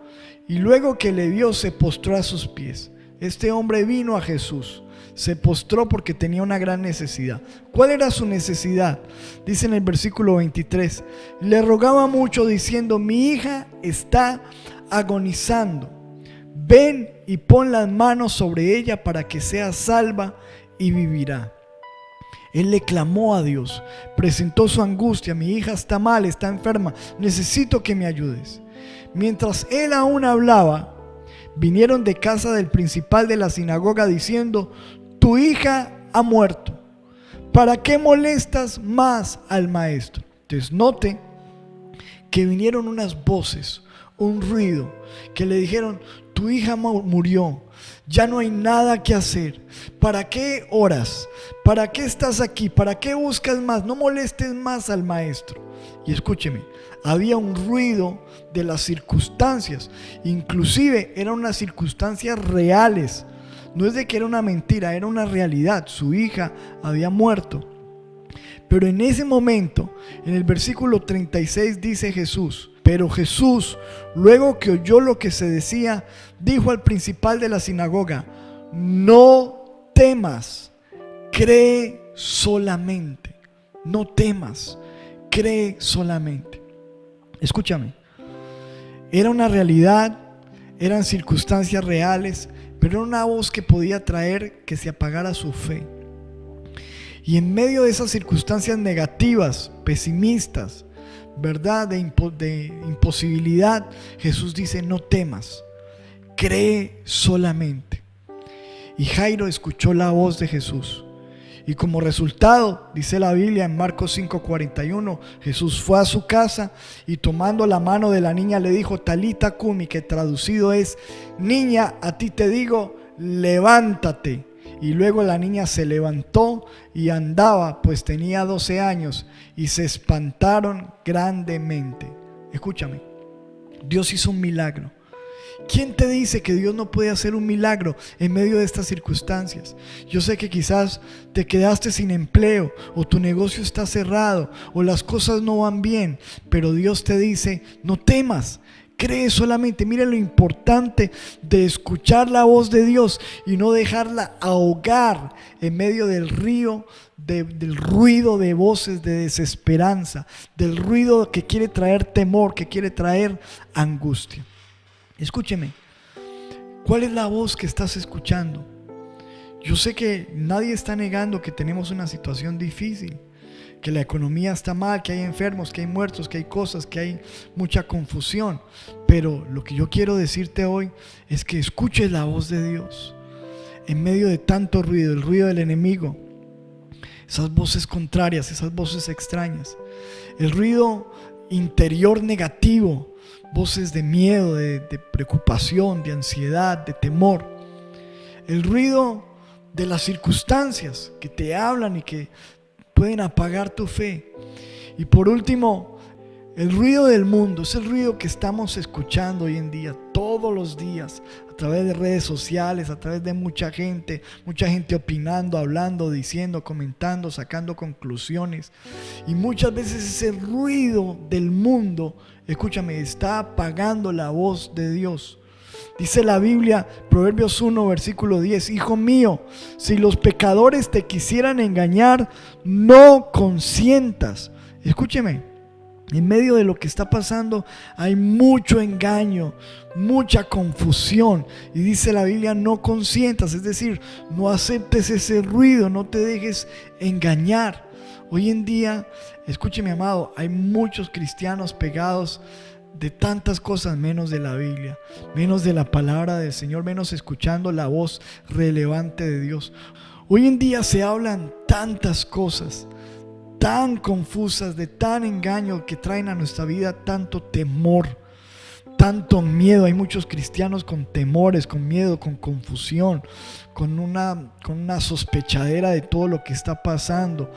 y luego que le vio se postró a sus pies. Este hombre vino a Jesús, se postró porque tenía una gran necesidad. ¿Cuál era su necesidad? Dice en el versículo 23, le rogaba mucho diciendo: mi hija está agonizando, ven y pon las manos sobre ella para que sea salva y vivirá. Él le clamó a Dios, presentó su angustia: mi hija está mal, está enferma, necesito que me ayudes. Mientras él aún hablaba, vinieron de casa del principal de la sinagoga diciendo: tu hija ha muerto, ¿para qué molestas más al maestro? Entonces note que vinieron unas voces, un ruido, que le dijeron: tu hija murió, ya no hay nada que hacer. ¿Para qué oras? ¿Para qué estás aquí? ¿Para qué buscas más? No molestes más al maestro. Y escúcheme, había un ruido de las circunstancias, inclusive eran unas circunstancias reales. No es de que era una mentira, era una realidad. Su hija había muerto. Pero en ese momento, en el versículo 36 dice Jesús: pero Jesús, luego que oyó lo que se decía, dijo al principal de la sinagoga: no temas, cree solamente. No temas, cree solamente. Escúchame, era una realidad, eran circunstancias reales, pero era una voz que podía traer que se apagara su fe. Y en medio de esas circunstancias negativas, pesimistas, ¿verdad? De imposibilidad, Jesús dice: no temas, cree solamente. Y Jairo escuchó la voz de Jesús. Y como resultado, dice la Biblia en Marcos 5:41, Jesús fue a su casa y tomando la mano de la niña le dijo: Talita cumi, que traducido es: niña, a ti te digo, levántate. Y luego la niña se levantó y andaba, pues tenía 12 años, y se espantaron grandemente. Escúchame, Dios hizo un milagro. ¿Quién te dice que Dios no puede hacer un milagro en medio de estas circunstancias? Yo sé que quizás te quedaste sin empleo, o tu negocio está cerrado, o las cosas no van bien, pero Dios te dice: no temas, cree solamente. Mira lo importante de escuchar la voz de Dios y no dejarla ahogar en medio del río, del ruido de voces de desesperanza, del ruido que quiere traer temor, que quiere traer angustia. Escúcheme, ¿cuál es la voz que estás escuchando? Yo sé que nadie está negando que tenemos una situación difícil, que la economía está mal, que hay enfermos, que hay muertos, que hay cosas, que hay mucha confusión. Pero lo que yo quiero decirte hoy es que escuches la voz de Dios en medio de tanto ruido, el ruido del enemigo, esas voces contrarias, esas voces extrañas, el ruido interior negativo, voces de miedo, de preocupación, de ansiedad, de temor, el ruido de las circunstancias que te hablan y que pueden apagar tu fe. Y por último, el ruido del mundo, es el ruido que estamos escuchando hoy en día, todos los días, a través de redes sociales, a través de mucha gente opinando, hablando, diciendo, comentando, sacando conclusiones. Y muchas veces ese ruido del mundo, escúchame, está apagando la voz de Dios. Dice la Biblia, Proverbios 1, versículo 10: hijo mío, si los pecadores te quisieran engañar, no consientas. Escúcheme, en medio de lo que está pasando hay mucho engaño, mucha confusión. Y dice la Biblia: no consientas, es decir, no aceptes ese ruido, no te dejes engañar. Hoy en día, escúcheme amado, hay muchos cristianos pegados de tantas cosas menos de la Biblia, menos de la palabra del Señor, menos escuchando la voz relevante de Dios. Hoy en día se hablan tantas cosas tan confusas, de tan engaño, que traen a nuestra vida tanto temor, tanto miedo. Hay muchos cristianos con temores, con miedo, con confusión, con una sospechadera de todo lo que está pasando,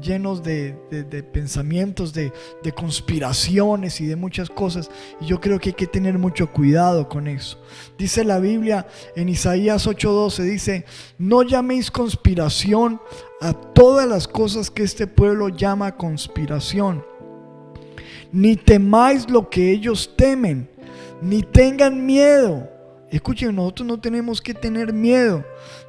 llenos de pensamientos de conspiraciones y de muchas cosas. Y yo creo que hay que tener mucho cuidado con eso. Dice la Biblia en Isaías 8:12, dice: no llaméis conspiración a todas las cosas que este pueblo llama conspiración, ni temáis lo que ellos temen, ni tengan miedo. Escuchen, nosotros no tenemos que tener miedo.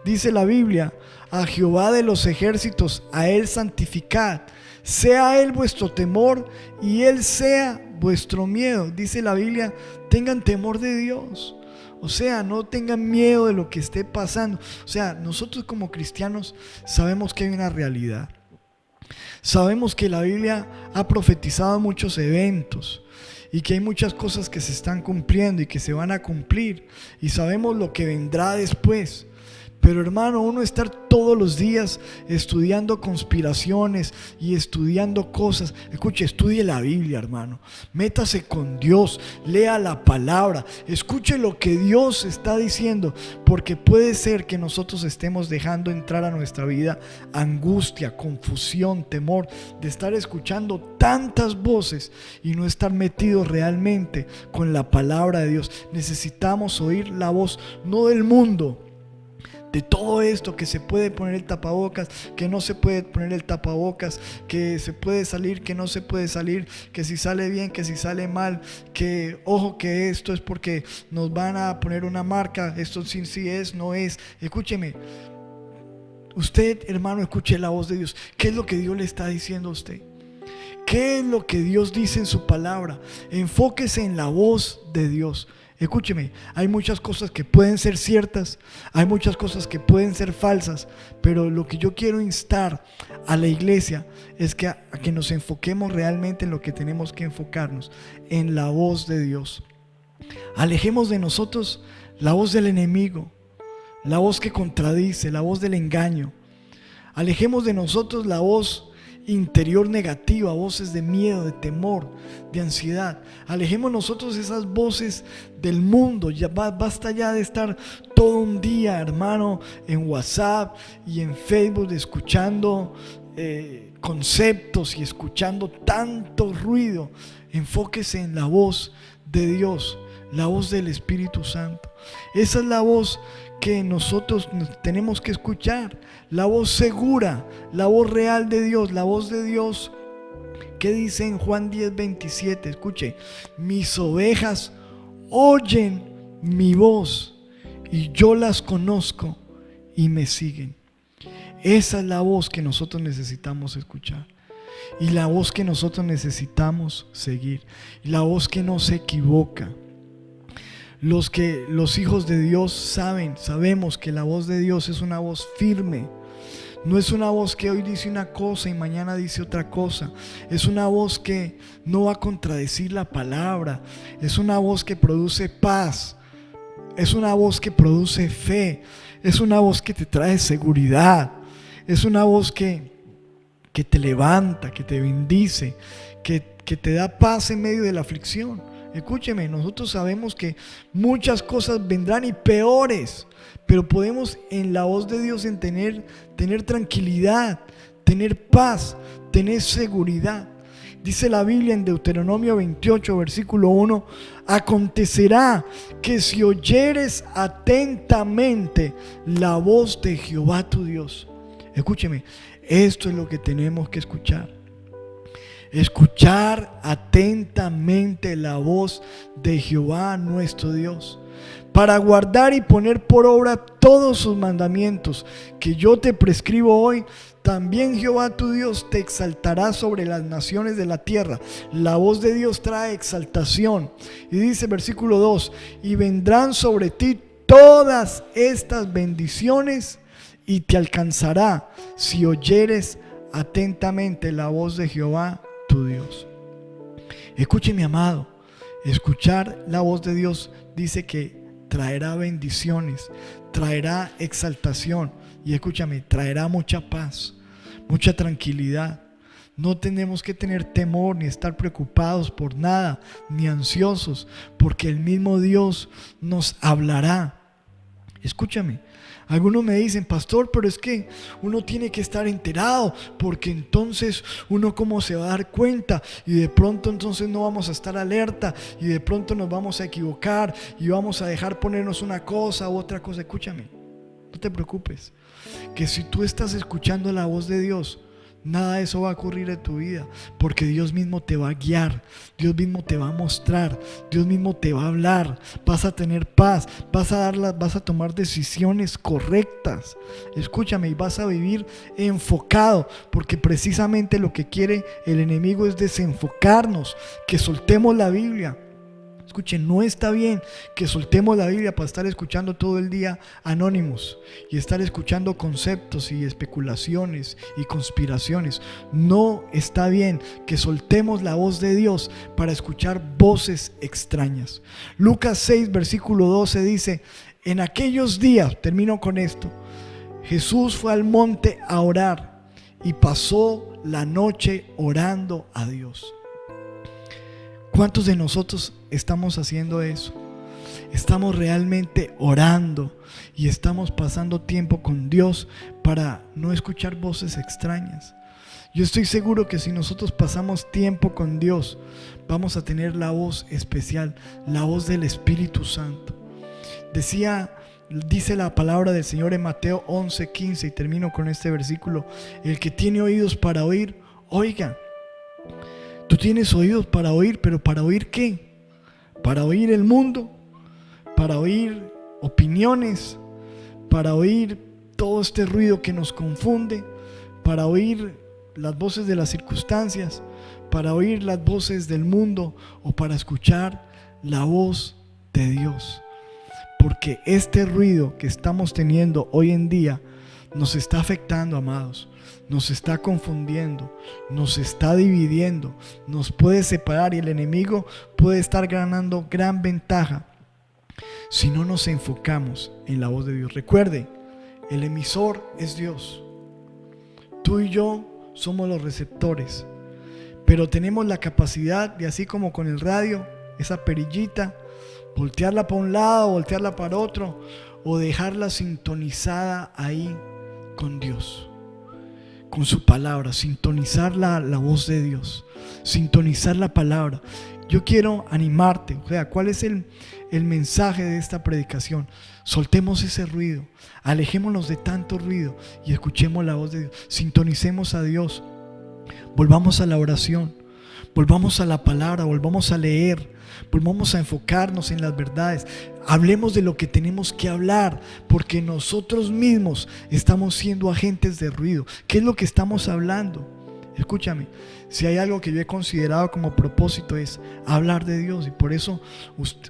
Dice la Biblia: a Jehová de los ejércitos, a Él santificad. Sea Él vuestro temor y Él sea vuestro miedo. Dice la Biblia: tengan temor de Dios. O sea, no tengan miedo de lo que esté pasando. O sea, nosotros como cristianos sabemos que hay una realidad. Sabemos que la Biblia ha profetizado muchos eventos y que hay muchas cosas que se están cumpliendo y que se van a cumplir, y sabemos lo que vendrá después. Pero hermano, uno estar todos los días estudiando conspiraciones y estudiando cosas. Escuche, estudie la Biblia, hermano. Métase con Dios, lea la palabra, escuche lo que Dios está diciendo, porque puede ser que nosotros estemos dejando entrar a nuestra vida angustia, confusión, temor, de estar escuchando tantas voces y no estar metidos realmente con la palabra de Dios. Necesitamos oír la voz, no del mundo, de todo esto, que se puede poner el tapabocas, que no se puede poner el tapabocas, que se puede salir, que no se puede salir, que si sale bien, que si sale mal, que ojo que esto es porque nos van a poner una marca, esto sí es, no es. Escúcheme, usted, hermano, escuche la voz de Dios. ¿Qué es lo que Dios le está diciendo a usted? ¿Qué es lo que Dios dice en su palabra? Enfóquese en la voz de Dios. Escúcheme, hay muchas cosas que pueden ser ciertas, hay muchas cosas que pueden ser falsas, pero lo que yo quiero instar a la iglesia es que a que nos enfoquemos realmente en lo que tenemos que enfocarnos, en la voz de Dios. Alejemos de nosotros la voz del enemigo, la voz que contradice, la voz del engaño. Alejemos de nosotros la voz interior negativa, voces de miedo, de temor, de ansiedad. Alejemos nosotros esas voces del mundo. Ya basta ya de estar todo un día, hermano, en WhatsApp y en Facebook escuchando conceptos y escuchando tanto ruido. Enfóquese en la voz de Dios, la voz del Espíritu Santo. Esa es la voz que nosotros tenemos que escuchar, la voz segura, la voz real de Dios, la voz de Dios que dice en Juan 10:27, escuche: mis ovejas oyen mi voz y yo las conozco y me siguen. Esa es la voz que nosotros necesitamos escuchar y la voz que nosotros necesitamos seguir, y la voz que no se equivoca. Los hijos de Dios sabemos que la voz de Dios es una voz firme. No es una voz que hoy dice una cosa y mañana dice otra cosa. Es una voz que no va a contradecir la palabra. Es una voz que produce paz. Es una voz que produce fe. Es una voz que te trae seguridad. Es una voz que te levanta, que te bendice, que te da paz en medio de la aflicción. Escúcheme, nosotros sabemos que muchas cosas vendrán y peores, pero podemos en la voz de Dios tener tranquilidad, tener paz, tener seguridad. Dice la Biblia en Deuteronomio 28, versículo 1: acontecerá que si oyeres atentamente la voz de Jehová tu Dios. Escúcheme, esto es lo que tenemos que escuchar. Escuchar atentamente la voz de Jehová nuestro Dios, para guardar y poner por obra todos sus mandamientos que yo te prescribo hoy. También Jehová tu Dios te exaltará sobre las naciones de la tierra. La voz de Dios trae exaltación. Y dice versículo 2: y vendrán sobre ti todas estas bendiciones y te alcanzará si oyeres atentamente la voz de Jehová tu Dios. Escuche, mi amado, Escuchar la voz de Dios dice que traerá bendiciones, traerá exaltación y escúchame, traerá mucha paz, mucha tranquilidad. No tenemos que tener temor ni estar preocupados por nada, ni ansiosos, porque el mismo Dios nos hablará. Escúchame, algunos me dicen, pastor, pero es que uno tiene que estar enterado, porque entonces uno cómo se va a dar cuenta y de pronto entonces no vamos a estar alerta y de pronto nos vamos a equivocar y vamos a dejar ponernos una cosa u otra cosa. Escúchame, no te preocupes, que si tú estás escuchando la voz de Dios, nada de eso va a ocurrir en tu vida, porque Dios mismo te va a guiar, Dios mismo te va a mostrar, Dios mismo te va a hablar, vas a tener paz, vas a tomar decisiones correctas. Escúchame, y vas a vivir enfocado, porque precisamente lo que quiere el enemigo es desenfocarnos, que soltemos la Biblia. Escuchen, no está bien que soltemos la Biblia para estar escuchando todo el día anónimos y estar escuchando conceptos y especulaciones y conspiraciones. No está bien que soltemos la voz de Dios para escuchar voces extrañas. Lucas 6, versículo 12 dice, en aquellos días, termino con esto, Jesús fue al monte a orar y pasó la noche orando a Dios. ¿Cuántos de nosotros estamos haciendo eso? Estamos realmente orando y estamos pasando tiempo con Dios para no escuchar voces extrañas. Yo estoy seguro que si nosotros pasamos tiempo con Dios, vamos a tener la voz especial, la voz del Espíritu Santo. Dice la palabra del Señor en Mateo 11:15, y termino con este versículo: el que tiene oídos para oír, oiga. Tú tienes oídos para oír, pero ¿para oír qué? Para oír el mundo, para oír opiniones, para oír todo este ruido que nos confunde, para oír las voces de las circunstancias, para oír las voces del mundo, o para escuchar la voz de Dios. Porque este ruido que estamos teniendo hoy en día nos está afectando, amados. Nos está confundiendo, nos está dividiendo, nos puede separar, y el enemigo puede estar ganando gran ventaja si no nos enfocamos en la voz de Dios. Recuerde, el emisor es Dios. Tú y yo somos los receptores, pero tenemos la capacidad de, así como con el radio, esa perillita, voltearla para un lado, voltearla para otro, o dejarla sintonizada ahí con Dios, con su palabra, sintonizar la voz de Dios, sintonizar la palabra. Yo quiero animarte, o sea, ¿cuál es el mensaje de esta predicación? Soltemos ese ruido, alejémonos de tanto ruido y escuchemos la voz de Dios, sintonicemos a Dios, volvamos a la oración, volvamos a la palabra, volvamos a leer, volvamos a enfocarnos en las verdades. Hablemos de lo que tenemos que hablar, porque nosotros mismos estamos siendo agentes de ruido. ¿Qué es lo que estamos hablando? Escúchame, si hay algo que yo he considerado como propósito es hablar de Dios, y por eso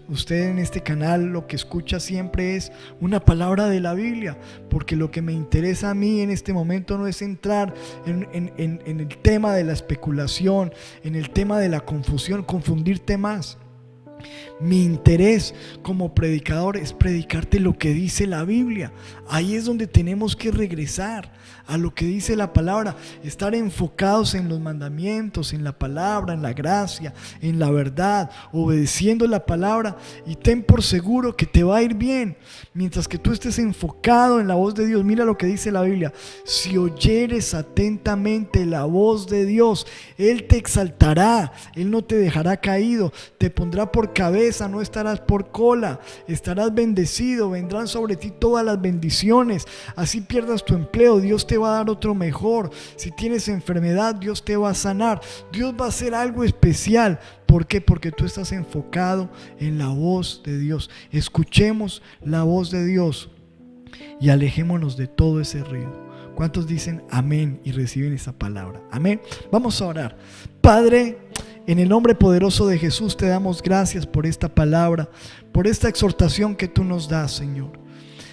usted en este canal lo que escucha siempre es una palabra de la Biblia, porque lo que me interesa a mí en este momento no es entrar en el tema de la especulación, en el tema de la confusión, confundirte más. Mi interés como predicador es predicarte lo que dice la Biblia. Ahí es donde tenemos que regresar a lo que dice la palabra, estar enfocados en los mandamientos, en la palabra, en la gracia, en la verdad, obedeciendo la palabra, y ten por seguro que te va a ir bien mientras que tú estés enfocado en la voz de Dios. Mira lo que dice la Biblia: si oyeres atentamente la voz de Dios, Él te exaltará, Él no te dejará caído, te pondrá por cabeza, no estarás por cola, estarás bendecido, vendrán sobre ti todas las bendiciones. Así pierdas tu empleo, Dios te va a dar otro mejor. Si tienes enfermedad, Dios te va a sanar. Dios va a hacer algo especial. ¿Por qué? Porque tú estás enfocado en la voz de Dios. Escuchemos la voz de Dios y alejémonos de todo ese ruido. ¿Cuántos dicen amén y reciben esa palabra? Amén. Vamos a orar. Padre, en el nombre poderoso de Jesús te damos gracias por esta palabra, por esta exhortación que tú nos das, Señor.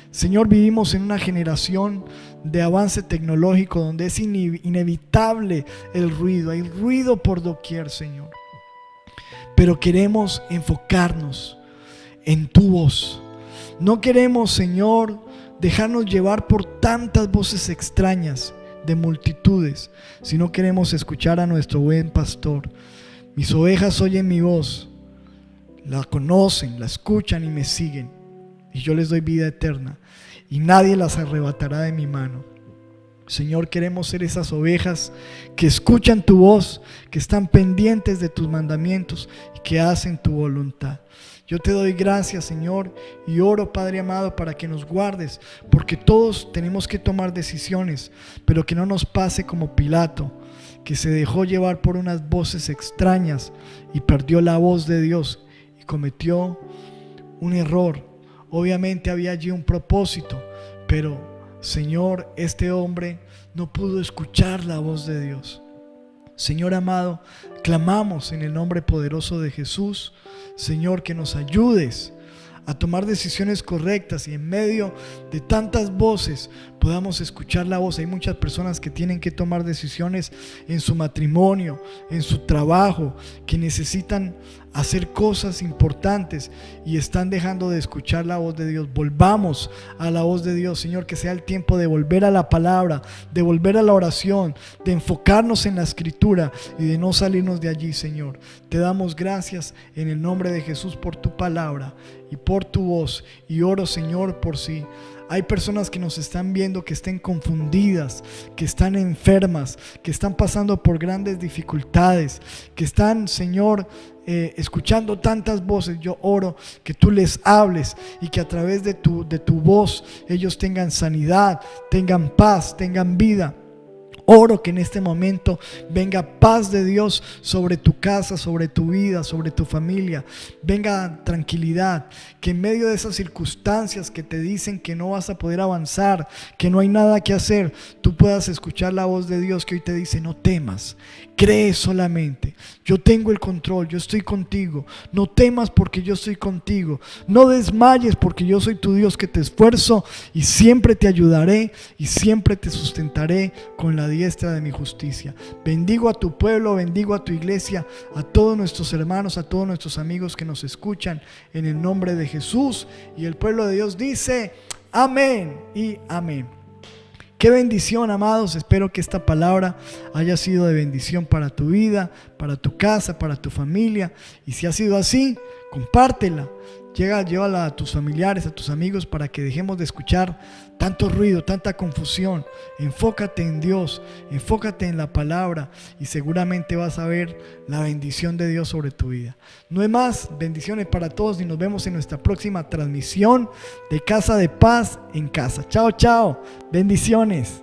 Señor, vivimos en una generación de avance tecnológico donde es inevitable el ruido. Hay ruido por doquier, Señor. pero queremos enfocarnos en tu voz. No queremos, Señor, dejarnos llevar por tantas voces extrañas de multitudes, sino queremos escuchar a nuestro buen pastor. Mis ovejas oyen mi voz, la conocen, la escuchan y me siguen, y yo les doy vida eterna, y nadie las arrebatará de mi mano. Señor, queremos ser esas ovejas que escuchan tu voz, que están pendientes de tus mandamientos y que hacen tu voluntad. Yo te doy gracias, Señor, y oro, Padre amado, para que nos guardes, porque todos tenemos que tomar decisiones, pero que no nos pase como Pilato, que se dejó llevar por unas voces extrañas y perdió la voz de Dios y cometió un error. Obviamente había allí un propósito, pero, Señor, este hombre no pudo escuchar la voz de Dios. Señor amado, clamamos en el nombre poderoso de Jesús, Señor, que nos ayudes a tomar decisiones correctas y en medio de tantas voces podamos escuchar la voz. Hay muchas personas que tienen que tomar decisiones en su matrimonio, en su trabajo, que necesitan hacer cosas importantes y están dejando de escuchar la voz de Dios. Volvamos a la voz de Dios, Señor, que sea el tiempo de volver a la palabra, de volver a la oración, de enfocarnos en la escritura y de no salirnos de allí, Señor. Te damos gracias en el nombre de Jesús por tu palabra y por tu voz, y oro, Señor, por si hay personas que nos están viendo que estén confundidas, que están enfermas, que están pasando por grandes dificultades, que están, Señor, escuchando tantas voces. Yo oro que tú les hables y que a través de tu voz ellos tengan sanidad, tengan paz, tengan vida. Oro que en este momento venga paz de Dios sobre tu casa, sobre tu vida, sobre tu familia. Venga tranquilidad, que en medio de esas circunstancias que te dicen que no vas a poder avanzar, que no hay nada que hacer, tú puedas escuchar la voz de Dios que hoy te dice: no temas, cree solamente, yo tengo el control, yo estoy contigo. No temas porque yo estoy contigo. No desmayes porque yo soy tu Dios, que te esfuerzo y siempre te ayudaré y siempre te sustentaré con la diestra de mi justicia. Bendigo a tu pueblo, bendigo a tu iglesia, a todos nuestros hermanos, a todos nuestros amigos que nos escuchan, en el nombre de Jesús. Y el pueblo de Dios dice amén y amén. Qué bendición, amados. Espero que esta palabra haya sido de bendición para tu vida, para tu casa, para tu familia. Y si ha sido así, compártela. Llévala a tus familiares, a tus amigos, para que dejemos de escuchar tanto ruido, tanta confusión. Enfócate en Dios, enfócate en la palabra y seguramente vas a ver la bendición de Dios sobre tu vida. No es más, bendiciones para todos y nos vemos en nuestra próxima transmisión de Casa de Paz en Casa. Chao, chao, bendiciones.